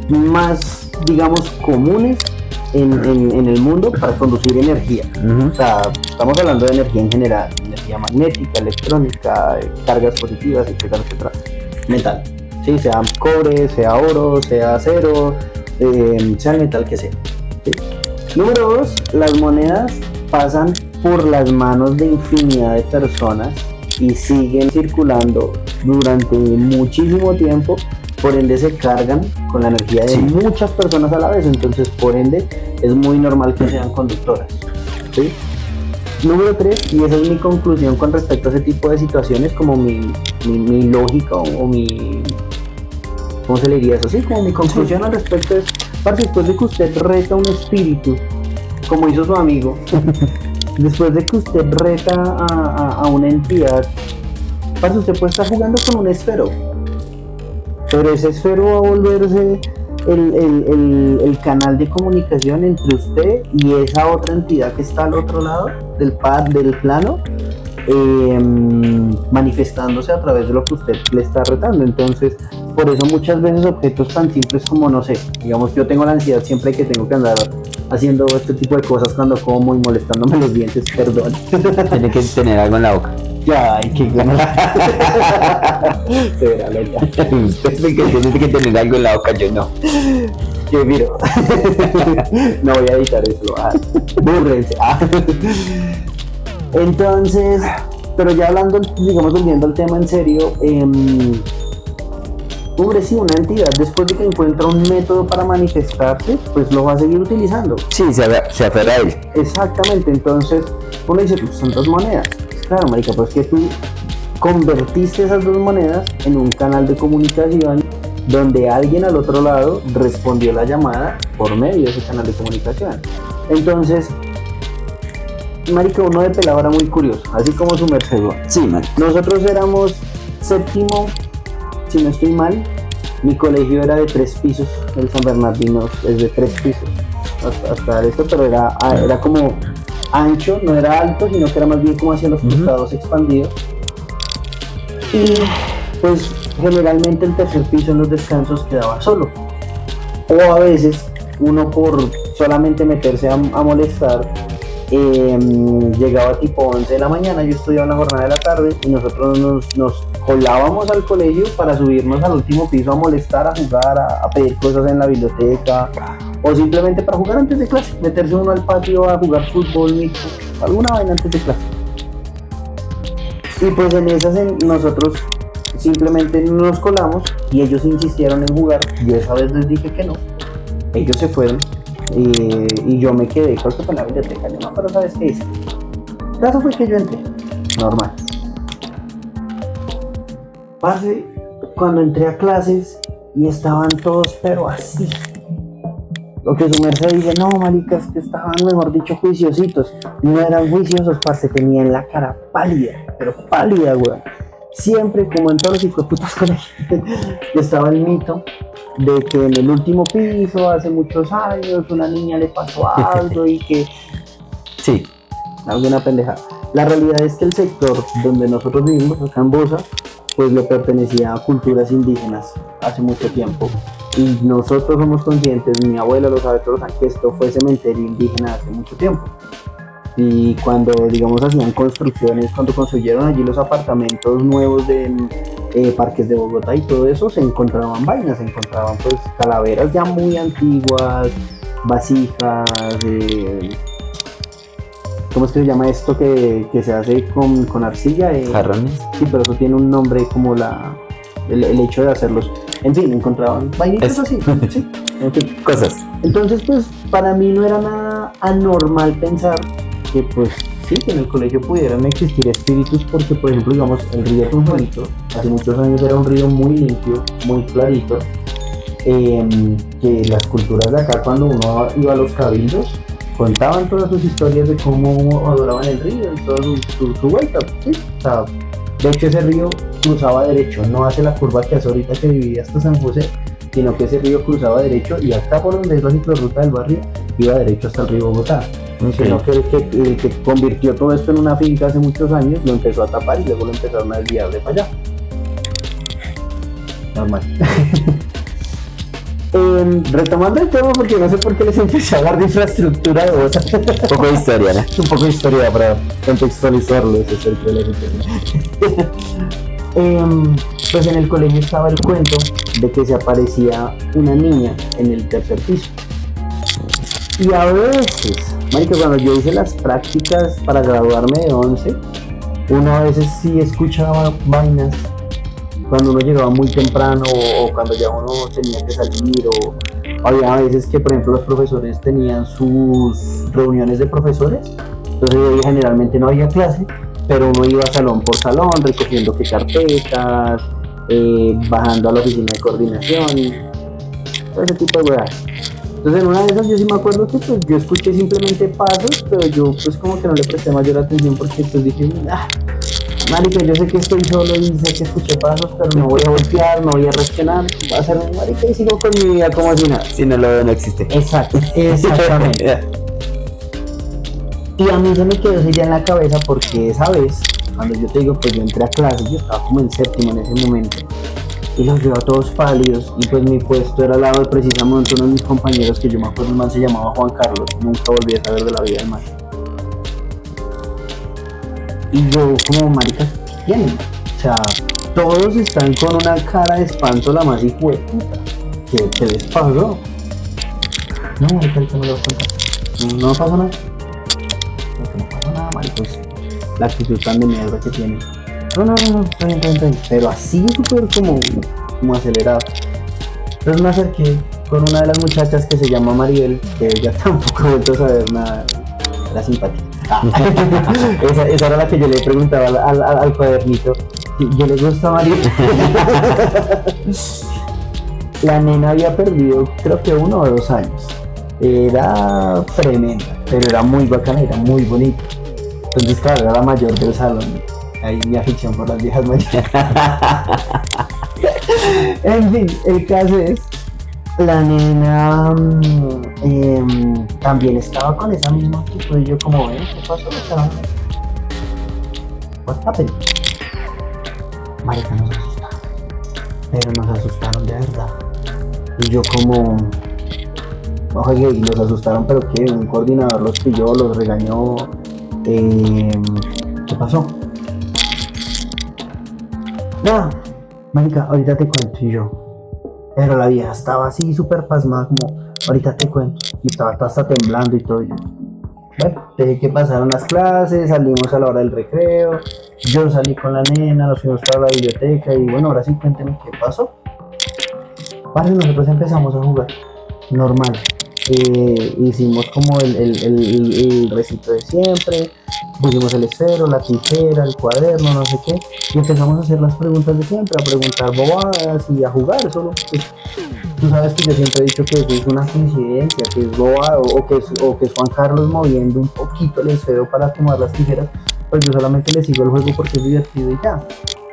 S1: más, digamos, comunes en el mundo para conducir energía. O sea, estamos hablando de energía en general, energía magnética, electrónica, cargas positivas, etcétera, etcétera. Metal, ¿sí? Sea cobre, sea oro, sea acero, sea el metal que sea, ¿sí? Número dos, las monedas pasan por las manos de infinidad de personas y siguen circulando durante muchísimo tiempo, por ende se cargan con la energía de muchas personas a la vez, entonces por ende es muy normal que sean conductoras, ¿sí? Número 3, y esa es mi conclusión con respecto a ese tipo de situaciones, como mi lógica o mi... ¿cómo se le diría eso? Sí, como mi conclusión al respecto es, parce, después de que usted reta un espíritu, como hizo su amigo, después de que usted reta a una entidad, parce, usted puede estar jugando con un esfero, pero ese esfero va a volverse el canal de comunicación entre usted y esa otra entidad que está al otro lado del plano, manifestándose a través de lo que usted le está retando. Entonces, por eso muchas veces objetos tan simples como, no sé, digamos, yo tengo la ansiedad siempre que tengo que andar haciendo este tipo de cosas cuando como y molestándome los dientes, perdón.
S2: Tiene que tener algo en la boca.
S1: Ya, hay que ganar. Se verá loca.
S2: Usted tiene que tener algo en la boca, yo no.
S1: Yo miro. No voy a editar eso. Búrrense. Entonces, pero ya hablando, digamos, volviendo al tema en serio, hombre, sí, una entidad después de que encuentra un método para manifestarse, pues lo va a seguir utilizando.
S2: Sí, se aferra a él.
S1: Exactamente, entonces uno dice, pues son dos monedas. Claro, marica, pues que tú convertiste esas dos monedas en un canal de comunicación donde alguien al otro lado respondió la llamada por medio de ese canal de comunicación. Entonces, marica, uno de pelado era muy curioso, así como su merced.
S2: Sí, marica.
S1: Nosotros éramos séptimo, si no estoy mal. Mi colegio era de 3 pisos, el San Bernardino es de 3 pisos hasta esto, pero era como ancho, no era alto, sino que era más bien como hacia los costados expandidos. Y pues generalmente el tercer piso en los descansos quedaba solo. O a veces uno por solamente meterse a molestar, llegaba tipo 11 de la mañana, yo estudiaba en la jornada de la tarde y nosotros nos colábamos al colegio para subirnos al último piso a molestar, a jugar, a pedir cosas en la biblioteca o simplemente para jugar antes de clase, meterse uno al patio a jugar fútbol, mixto, alguna vaina antes de clase. Y pues en esas nosotros simplemente nos colamos y ellos insistieron en jugar, yo esa vez les dije que no, ellos se fueron y yo me quedé, creo que fue en la biblioteca, yo no, pero ¿sabes qué hice? El caso fue que yo entré, normal. Parce, cuando entré a clases y estaban todos pero así, lo que su merced dice, no maricas, que estaban mejor dicho juiciositos, no eran juiciosos, parce, tenían la cara pálida, pero pálida, weón. Siempre, como en todos los hijueputas colegios, estaba el mito de que en el último piso, hace muchos años, una niña le pasó algo y que...
S2: Sí.
S1: Alguna pendejada. La realidad es que el sector donde nosotros vivimos, acá en Bosa, pues le pertenecía a culturas indígenas hace mucho tiempo. Y nosotros somos conscientes, mi abuela lo sabe, todos que esto fue cementerio indígena hace mucho tiempo. Y cuando, digamos, hacían construcciones, cuando construyeron allí los apartamentos nuevos de parques de Bogotá y todo eso, se encontraban vainas, se encontraban pues calaveras ya muy antiguas, vasijas, ¿cómo es que se llama esto que se hace con arcilla?
S2: ¿Jarrones?
S1: Sí, pero eso tiene un nombre como el hecho de hacerlos. En fin, encontraban vainitas así, sí, en fin.
S2: Cosas.
S1: Entonces, pues, para mí no era nada anormal pensar que, pues, sí, que en el colegio pudieran existir espíritus, porque, por ejemplo, digamos, el río Tunjuelito, hace muchos años era un río muy limpio, muy clarito, que las culturas de acá, cuando uno iba a los cabildos, contaban todas sus historias de cómo adoraban el río y toda su vuelta, ¿sí? O sea, de hecho ese río cruzaba derecho, no hace la curva que hace ahorita que divide hasta San José, sino que ese río cruzaba derecho y acá por donde es la ciclorruta del barrio, iba derecho hasta el río Bogotá. Okay. Sino que el que convirtió todo esto en una finca hace muchos años, lo empezó a tapar y luego lo empezaron a desviar de para allá. Normal. Retomando el tema, porque no sé por qué les empecé a hablar de infraestructura de Bosa.
S2: Un poco de historia, ¿no?
S1: Un poco de historia para contextualizarlo, ese es el que les pues en el colegio estaba el cuento de que se aparecía una niña en el tercer piso. Y a veces, marica, cuando yo hice las prácticas para graduarme de 11, uno a veces sí escuchaba vainas cuando uno llegaba muy temprano o cuando ya uno tenía que salir, o había veces que, por ejemplo, los profesores tenían sus reuniones de profesores, entonces ahí generalmente no había clase, pero uno iba salón por salón recogiendo que carpetas, bajando a la oficina de coordinación y todo ese tipo de cosas. Entonces en una de esas yo sí me acuerdo que pues yo escuché simplemente pasos, pero yo pues como que no le presté mayor atención porque pues dije, marica, yo sé que estoy solo y sé que escuché pasos, pero no voy a voltear, no voy a reaccionar, voy a hacer un marica y sigo con mi vida como si nada.
S2: Si no lo veo, no existe.
S1: Exacto, exactamente. Y a mí se me quedó esa idea en la cabeza porque esa vez, cuando yo te digo, pues yo entré a clase, yo estaba como en séptimo en ese momento, y los veo a todos pálidos, y pues mi puesto era al lado de precisamente uno de mis compañeros, que yo me acuerdo, el man se llamaba Juan Carlos, nunca volví a saber de la vida del man. Y yo como, marica, ¿qué tienen? O sea, todos están con una cara de espanto la más hijueputa. ¿Qué les pasó? No, marica, ahorita no lo voy a contar. No pasó nada. No pasó nada, marica, pues, la actitud tan de mierda que tienen. No, está bien. Pero así súper como acelerado. Entonces me acerqué con una de las muchachas que se llama Mariel, que ella tampoco ha vuelto a saber nada. Era simpática. Esa era la que yo le preguntaba al cuadernito. Yo le gusta a Mariel. La nena había perdido creo que 1 o 2 años. Era tremenda, pero era muy bacana, era muy bonita. Entonces claro, era la mayor del salón. Ahí mi afición por las viejas mayores. En fin, el caso es La nena también estaba con esa misma actitud y yo como, ¿qué pasó? What happened? Marica, nos asustaron, pero nos asustaron de verdad. Y yo como, oye, y los asustaron, pero ¿qué? Un coordinador los pilló, los regañó. ¿Qué pasó? Nada, marica, ahorita te cuento. Y yo, pero la vieja estaba así súper pasmada, como, ahorita te cuento. Y estaba hasta temblando y todo. Y yo, bueno, dejé que pasaron las clases, salimos a la hora del recreo. Yo salí con la nena, nos fuimos para la biblioteca. Y bueno, ahora sí cuénteme qué pasó. Vale, nosotros empezamos a jugar normal. Hicimos como el recito de siempre, pusimos el esfero, la tijera, el cuaderno, no sé qué, y empezamos a hacer las preguntas de siempre, a preguntar bobadas y a jugar solo. Pues, tú sabes que yo siempre he dicho que eso es una coincidencia, que es bobado, o que es Juan Carlos moviendo un poquito el esfero para tomar las tijeras, pues yo solamente le sigo el juego porque es divertido y ya.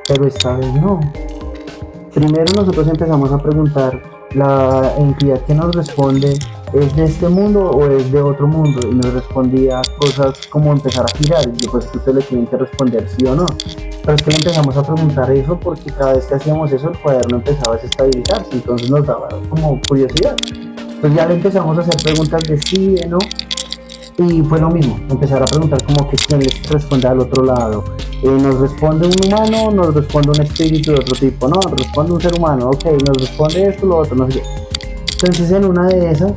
S1: Pero esta vez no. Primero nosotros empezamos a preguntar, ¿la entidad que nos responde es de este mundo o es de otro mundo? Y nos respondía cosas como empezar a girar, y pues ustedes le tienen que responder sí o no. Pero es que le empezamos a preguntar eso porque cada vez que hacíamos eso el cuaderno empezaba a desestabilizarse, entonces nos daba como curiosidad. Pues ya le empezamos a hacer preguntas de sí, de no, y fue lo mismo, empezar a preguntar como que quién les responde al otro lado. Nos responde un humano, nos responde un espíritu de otro tipo, no, nos responde un ser humano, ok, nos responde esto, lo otro, no sé qué. Entonces en una de esas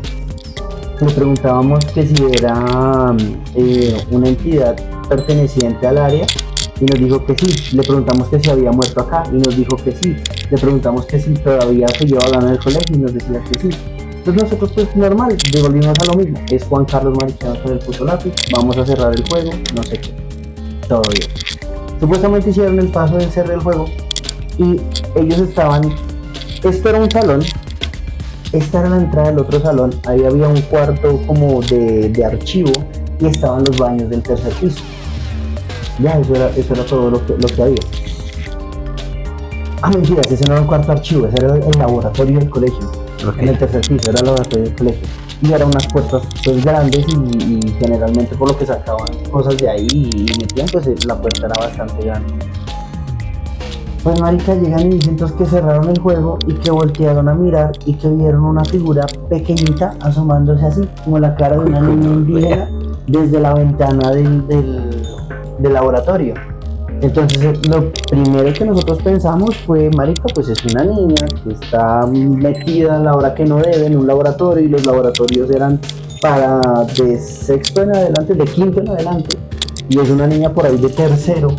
S1: le preguntábamos que si era una entidad perteneciente al área y nos dijo que sí. Le preguntamos que si había muerto acá y nos dijo que sí. Le preguntamos que si todavía se llevaba ganando en el colegio y nos decía que sí. Entonces nosotros pues normal, devolvimos a lo mismo. Es Juan Carlos Marichano con el puto lápiz, vamos a cerrar el juego, no sé qué. Todo bien. Supuestamente hicieron el paso de cerrar el juego y ellos estaban, esto era un salón, esta era la entrada del otro salón, ahí había un cuarto como de archivo y estaban los baños del tercer piso. Ya, eso era todo lo que había. Ah, mentiras, ese no era un cuarto archivo, ese era el laboratorio del colegio. Okay. En el tercer piso era el laboratorio del colegio. Y eran unas puertas pues grandes y generalmente por lo que sacaban cosas de ahí y metían, pues la puerta era bastante grande. Pues marica, llegan y dicen entonces que cerraron el juego y que voltearon a mirar y que vieron una figura pequeñita asomándose así, como la cara de una niña indígena desde la ventana del laboratorio. Entonces lo primero que nosotros pensamos fue, marica, pues es una niña que está metida a la hora que no debe en un laboratorio y los laboratorios eran para de sexto en adelante, de quinto en adelante, y es una niña por ahí de tercero,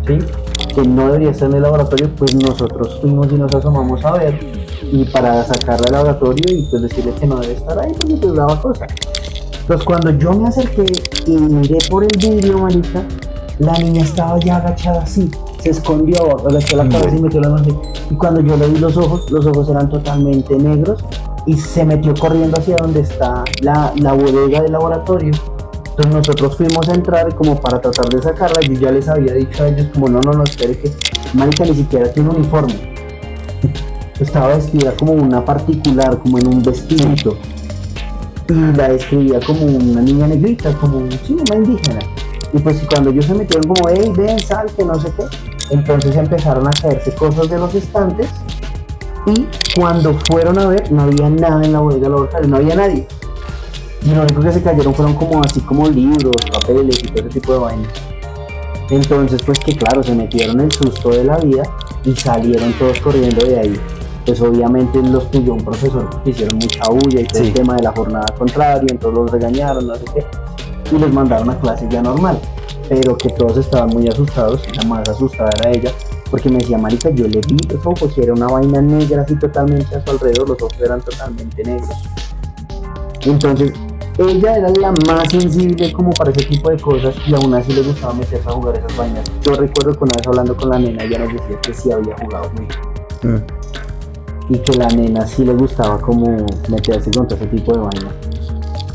S1: ¿sí? Que no debería estar en el laboratorio. Pues nosotros fuimos y nos asomamos a ver y para sacarla del laboratorio y pues decirle que no debe estar ahí porque pues daba cosa. Entonces cuando yo me acerqué y miré por el vidrio, marica, la niña estaba ya agachada así, se escondió, agachó la cabeza y metió las manos. Y cuando yo le vi los ojos eran totalmente negros y se metió corriendo hacia donde está la bodega del laboratorio. Entonces nosotros fuimos a entrar como para tratar de sacarla. Yo ya les había dicho a ellos como no, espere que marica ni siquiera tiene uniforme. Estaba vestida como una particular, como en un vestidito. Y la describía como una niña negrita, como una indígena. Y pues cuando ellos se metieron como, hey, ven, sal, que no sé qué, entonces empezaron a caerse cosas de los estantes y cuando fueron a ver no había nada en la bodega laboratorio, no había nadie. Y lo único que se cayeron fueron como así como libros, papeles y todo ese tipo de vainas. Entonces pues que claro, se metieron el susto de la vida y salieron todos corriendo de ahí. Pues obviamente los pilló un profesor porque hicieron mucha bulla y todo el tema de la jornada contraria, entonces los regañaron, no sé qué. Y los mandaron a clase ya normal, pero que todos estaban muy asustados. La más asustada era ella, porque me decía, marica, yo le vi los ojos y era una vaina negra así totalmente a su alrededor, los ojos eran totalmente negros. Entonces ella era la más sensible como para ese tipo de cosas y aún así le gustaba meterse a jugar esas vainas. Yo recuerdo que una vez hablando con la nena ella nos decía que sí había jugado mucho y que la nena sí le gustaba como meterse con todo ese tipo de vainas.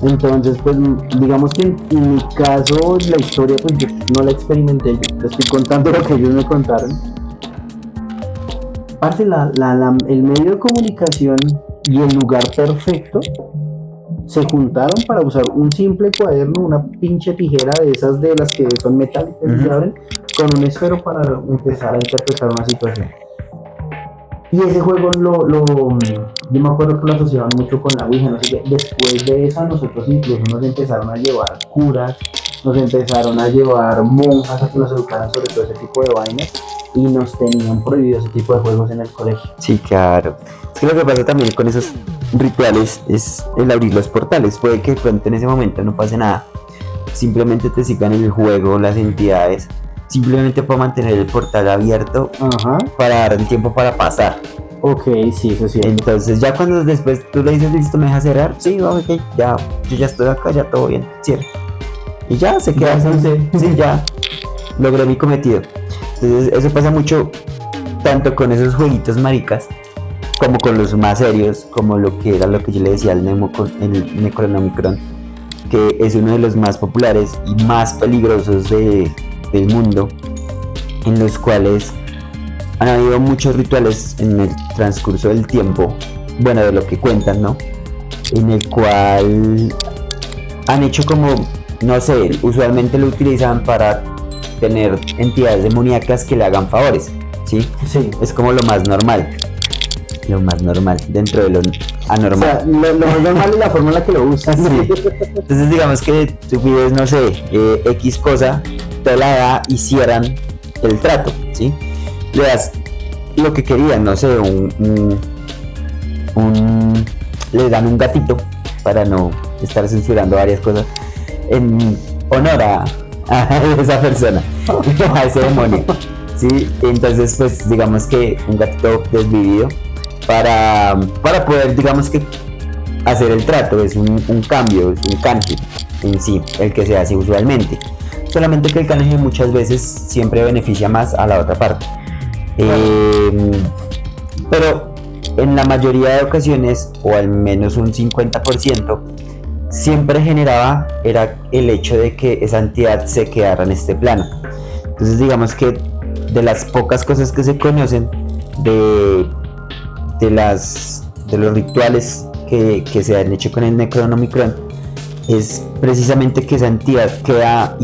S1: Entonces, pues, digamos que en mi caso, la historia, pues, yo no la experimenté, yo te estoy contando lo que ellos me contaron. Parce, el medio de comunicación y el lugar perfecto, se juntaron para usar un simple cuaderno, una pinche tijera de esas de las que son metálicas y se abren, con un esfero para empezar a interpretar una situación. Y ese juego yo me acuerdo que lo asociaban mucho con la Ouija, no sé qué. Después de eso nosotros incluso nos empezaron a llevar curas, nos empezaron a llevar monjas a que nos educaran sobre todo ese tipo de vainas y nos tenían prohibido ese tipo de juegos en el colegio.
S2: Sí, claro. Es que lo que pasa también con esos rituales es el abrir los portales. Puede que de pronto en ese momento no pase nada, simplemente te sigan el juego las entidades, simplemente para mantener el portal abierto.
S1: Ajá.
S2: Para dar el tiempo para pasar.
S1: Ok, sí, eso sí.
S2: Entonces ya cuando después tú le dices listo, me dejas cerrar, sí, ok, ya, yo ya estoy acá, ya todo bien, cierra. Y ya se queda así, sí, ya logré mi cometido. Entonces eso pasa mucho tanto con esos jueguitos maricas como con los más serios, como lo que era lo que yo le decía al Necronomicron, que es uno de los más populares y más peligrosos del mundo, en los cuales han habido muchos rituales en el transcurso del tiempo, bueno, de lo que cuentan, ¿no? En el cual han hecho como, no sé, usualmente lo utilizan para tener entidades demoníacas que le hagan favores, ¿sí?
S1: Sí.
S2: Es como lo más normal dentro de lo anormal.
S1: O sea, lo más normal es la forma en la que lo usan.
S2: Sí. Entonces digamos que tú pides, no sé, X cosa, te la da y cierran el trato, ¿sí? Le das lo que querían, no sé, le dan un gatito para no estar censurando varias cosas en honor a esa persona, a ese demonio, ¿sí? Entonces pues digamos que un gatito desvivido para poder, digamos que hacer el trato, es un cambio, es un canje en sí, el que se hace usualmente, solamente que el canje muchas veces siempre beneficia más a la otra parte. Pero en la mayoría de ocasiones, o al menos un 50%, siempre generaba era el hecho de que esa entidad se quedara en este plano. Entonces digamos que de las pocas cosas que se conocen de los rituales que se han hecho con el Necronomicron, es precisamente que esa entidad queda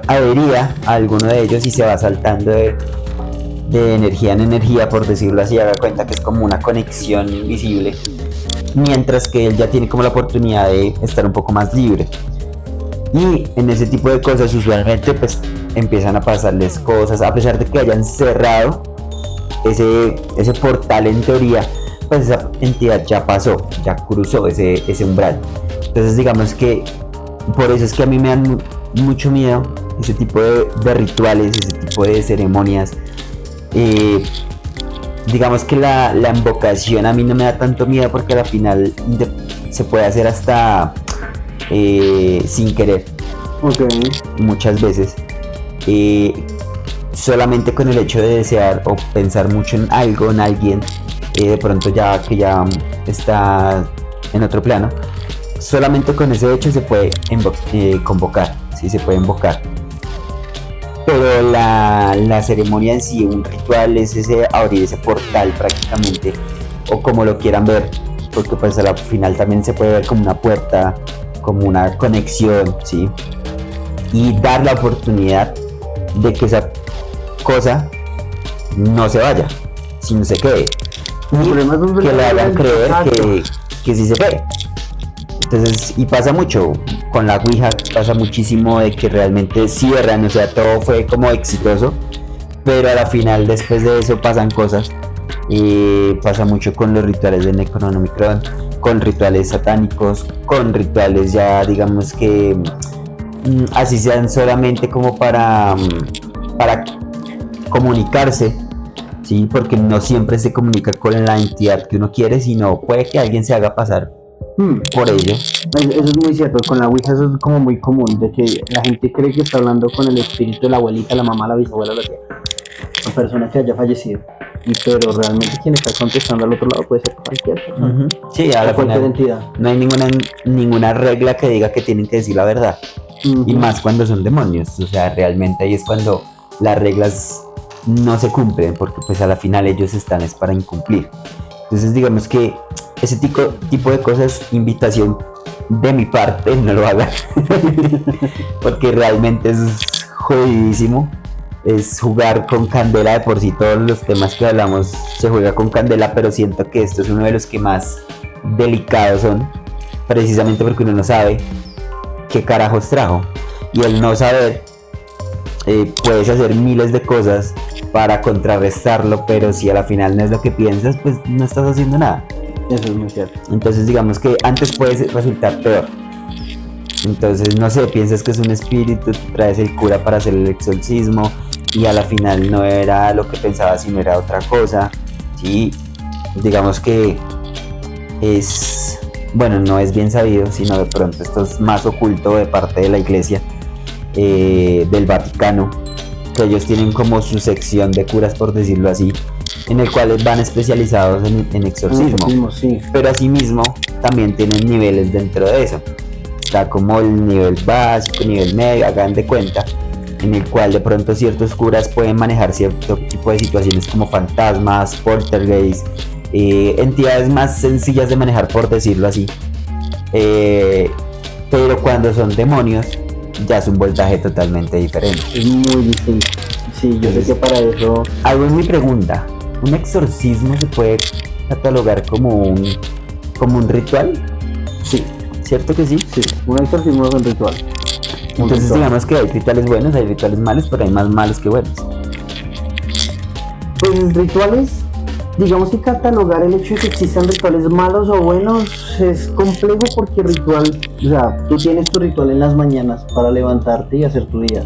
S2: adherida a alguno de ellos y se va saltando de energía en energía, por decirlo así. Haga cuenta que es como una conexión invisible, mientras que él ya tiene como la oportunidad de estar un poco más libre. Y en ese tipo de cosas usualmente pues empiezan a pasarles cosas, a pesar de que hayan cerrado ese portal en teoría, pues esa entidad ya pasó, ya cruzó ese umbral. Entonces digamos que por eso es que a mí me dan mucho miedo ese tipo de rituales, ese tipo de ceremonias. Digamos que la invocación a mí no me da tanto miedo, porque al final se puede hacer hasta sin querer.
S1: Okay.
S2: Muchas veces solamente con el hecho de desear o pensar mucho en algo, en alguien, de pronto ya que ya está en otro plano, solamente con ese hecho se puede convocar, sí, se puede invocar. Pero la ceremonia en sí, un ritual, es ese abrir ese portal prácticamente, o como lo quieran ver, porque pues al final también se puede ver como una puerta, como una conexión, ¿sí? Y dar la oportunidad de que esa cosa no se vaya, sino se quede, y que le hagan creer que sí se quede. Entonces, y pasa mucho con la Ouija, pasa muchísimo de que realmente cierran, o sea, todo fue como exitoso, pero a la final después de eso pasan cosas. Y pasa mucho con los rituales de Necronomicron, con rituales satánicos, con rituales ya digamos que así sean solamente como para comunicarse, ¿sí? Porque no siempre se comunica con la entidad que uno quiere, sino puede que alguien se haga pasar por ello.
S1: Eso es muy cierto, con la Ouija eso es como muy común, de que la gente cree que está hablando con el espíritu de la abuelita, la mamá, la bisabuela, la tía, la persona que haya fallecido, pero realmente quien está contestando al otro lado puede ser cualquier persona.
S2: Sí, a la
S1: cualquier
S2: final
S1: entidad.
S2: No hay ninguna regla que diga que tienen que decir la verdad, y más cuando son demonios. O sea, realmente ahí es cuando las reglas no se cumplen, porque pues a la final ellos están es para incumplir. Entonces digamos que ese tipo de cosas, invitación de mi parte, no lo hagan. Porque realmente es jodidísimo. Es jugar con candela. De por sí todos los temas que hablamos se juega con candela, pero siento que esto es uno de los que más delicados son, precisamente porque uno no sabe qué carajos trajo, y el no saber, puedes hacer miles de cosas para contrarrestarlo, pero si a la final no es lo que piensas, pues no estás haciendo nada.
S1: Eso es muy cierto.
S2: Entonces digamos que antes puede resultar peor. Entonces, no sé, piensas que es un espíritu, traes el cura para hacer el exorcismo y a la final no era lo que pensabas, sino era otra cosa. Sí, digamos que es, bueno, no es bien sabido, sino de pronto esto es más oculto de parte de la iglesia, del Vaticano, que ellos tienen como su sección de curas, por decirlo así, en el cual van especializados en exorcismo.
S1: Sí.
S2: Pero asimismo también tienen niveles dentro de eso. Está como el nivel básico, nivel medio, hagan de cuenta, en el cual de pronto ciertos curas pueden manejar cierto tipo de situaciones como fantasmas, poltergeist, entidades más sencillas de manejar, por decirlo así. Pero cuando son demonios ya es un voltaje totalmente diferente.
S1: Es muy distinto. Sí, yo sé que para eso...
S2: Algo es mi pregunta. ¿Un exorcismo se puede catalogar como un ritual?
S1: Sí.
S2: ¿Cierto que sí?
S1: Sí, un exorcismo es un ritual.
S2: Entonces digamos que hay rituales buenos, hay rituales malos, pero hay más malos que buenos.
S1: Pues rituales, digamos que catalogar el hecho de que existan rituales malos o buenos es complejo, porque ritual, o sea, tú tienes tu ritual en las mañanas para levantarte y hacer tu día.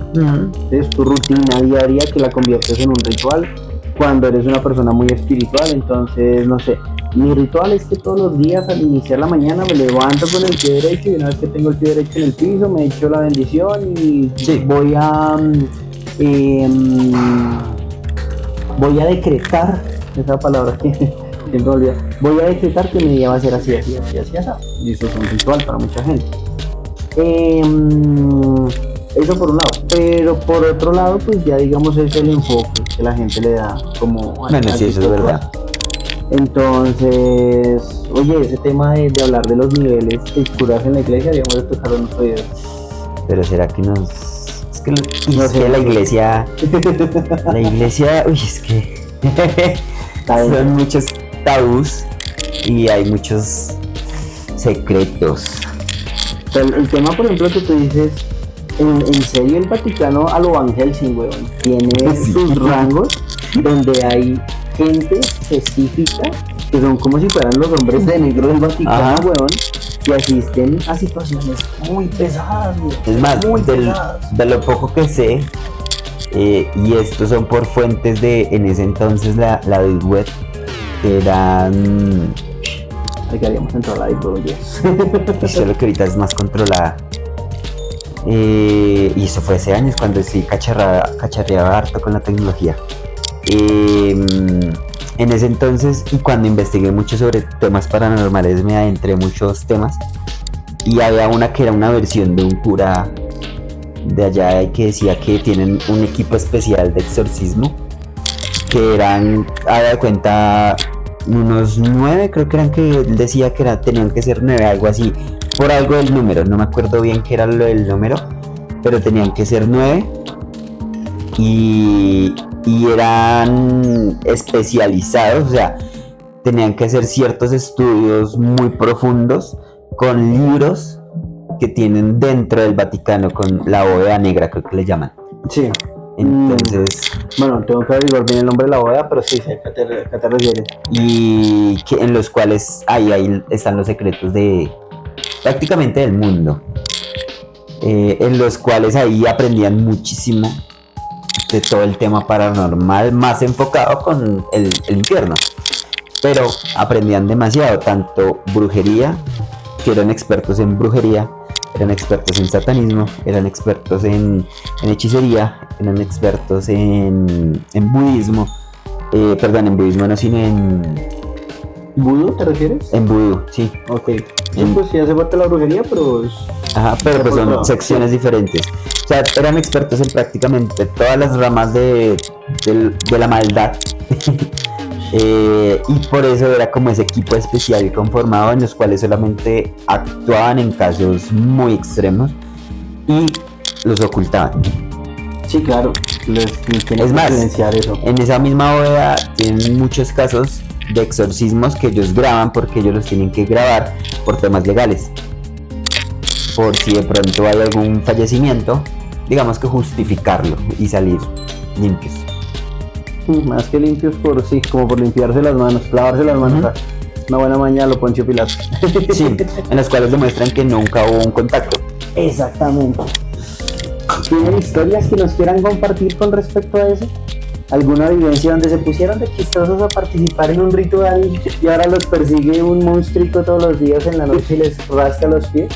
S1: Es tu rutina diaria que la conviertes en un ritual. Cuando eres una persona muy espiritual, entonces, no sé, mi ritual es que todos los días al iniciar la mañana me levanto con el pie derecho, y una vez que tengo el pie derecho en el piso me echo la bendición y voy a decretar, esa palabra que siempre olvido, voy a decretar que mi día va a ser así, así, así, así, así. Y eso es un ritual para mucha gente. Eso por un lado, pero por otro lado, pues ya digamos es el enfoque que la gente le da como...
S2: Bueno, sí, eso es verdad.
S1: Entonces, oye, ese tema de hablar de los niveles de curas en la iglesia, digamos, de tocar unos oídos.
S2: Pero será que nos... Es que, no sé, la iglesia, uy, es que son muchos tabús y hay muchos secretos.
S1: O sea, el tema, por ejemplo, que tú dices, en serio el Vaticano a lo Van Helsing, weón, tiene sus rangos donde hay gente específica que son como si fueran los hombres de negro del Vaticano, weón, y asisten a situaciones muy pesadas, weón.
S2: Es más, de lo poco que sé, y estos son por fuentes de, en ese entonces, la Deep Web, eran...
S1: Ahí quedaríamos dentro de la Deep Web,
S2: solo que ahorita es más controlada. Y eso fue hace años, cuando sí cacharreaba harto con la tecnología. En ese entonces, y cuando investigué mucho sobre temas paranormales, me adentré en muchos temas, y había una que era una versión de un cura de allá que decía que tienen un equipo especial de exorcismo, que eran, haga de cuenta, unos 9, creo que eran, que él decía que tenían que ser 9, algo así, por algo del número, no me acuerdo bien qué era lo del número, pero tenían que ser 9, y eran especializados, o sea, tenían que hacer ciertos estudios muy profundos con libros que tienen dentro del Vaticano, con la bóveda negra, creo que le llaman.
S1: Sí.
S2: Entonces...
S1: Bueno, tengo que averiguar bien el nombre de la bóveda, pero sí sé a qué te refieres.
S2: Y que en los cuales ahí están los secretos de prácticamente del mundo, en los cuales ahí aprendían muchísimo de todo el tema paranormal, más enfocado con el infierno, pero aprendían demasiado, tanto brujería, que eran expertos en brujería, eran expertos en satanismo, eran expertos en hechicería, eran expertos en budismo, perdón, en budismo no, sino en...
S1: ¿Vudú te refieres?
S2: En vudú, sí.
S1: Ok. Sí, pues sí hace parte la brujería, pero es...
S2: Ajá, pero pues son secciones diferentes. O sea, eran expertos en prácticamente todas las ramas de la maldad. Y por eso era como ese equipo especial conformado en los cuales solamente actuaban en casos muy extremos y los ocultaban.
S1: Sí, claro.
S2: Es más,
S1: eso.
S2: en esa misma bóveda tienen muchos casos de exorcismos que ellos graban porque ellos los tienen que grabar por temas legales. Por si de pronto hay algún fallecimiento, digamos que justificarlo y salir limpios.
S1: Más que limpios, como por limpiarse las manos, lavarse las manos. Una buena mañana lo Poncio Pilato.
S2: Sí, en las cuales demuestran que nunca hubo un contacto.
S1: Exactamente. ¿Tienen historias que nos quieran compartir con respecto a eso? ¿Alguna vivencia donde se pusieron de chistosos a participar en un ritual y ahora los persigue un monstruito todos los días en la noche y les rasca los pies?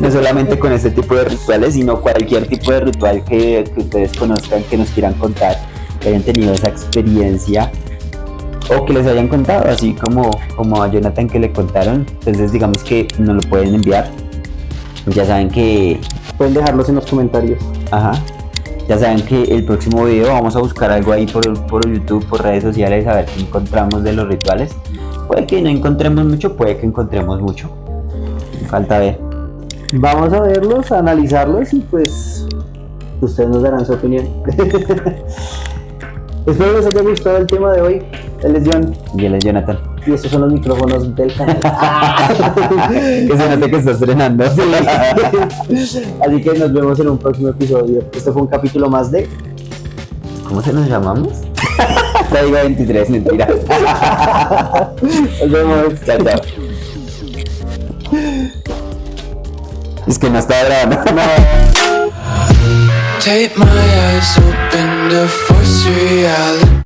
S2: No solamente con este tipo de rituales, sino cualquier tipo de ritual que ustedes conozcan, que nos quieran contar, que hayan tenido esa experiencia o que les hayan contado, así como a Jonathan que le contaron. Entonces digamos que nos lo pueden enviar. Ya saben que...
S1: Pueden dejarlos en los comentarios.
S2: Ajá. Ya saben que el próximo video vamos a buscar algo ahí por YouTube, por redes sociales, a ver qué encontramos de los rituales. Puede que no encontremos mucho, puede que encontremos mucho. Falta ver.
S1: Vamos a verlos, a analizarlos y pues ustedes nos darán su opinión. Espero les haya gustado el tema de hoy. Él es John.
S2: Y él es Jonathan.
S1: Y estos son los micrófonos del canal.
S2: Que se note que está estrenando.
S1: Sí. Así que nos vemos en un próximo episodio. Este fue un capítulo más de...
S2: ¿Cómo se nos llamamos? Te digo 23, mentira.
S1: Nos vemos.
S2: Chao, chao. Es que no estaba grabando. No.
S3: Take my eyes open to force reality.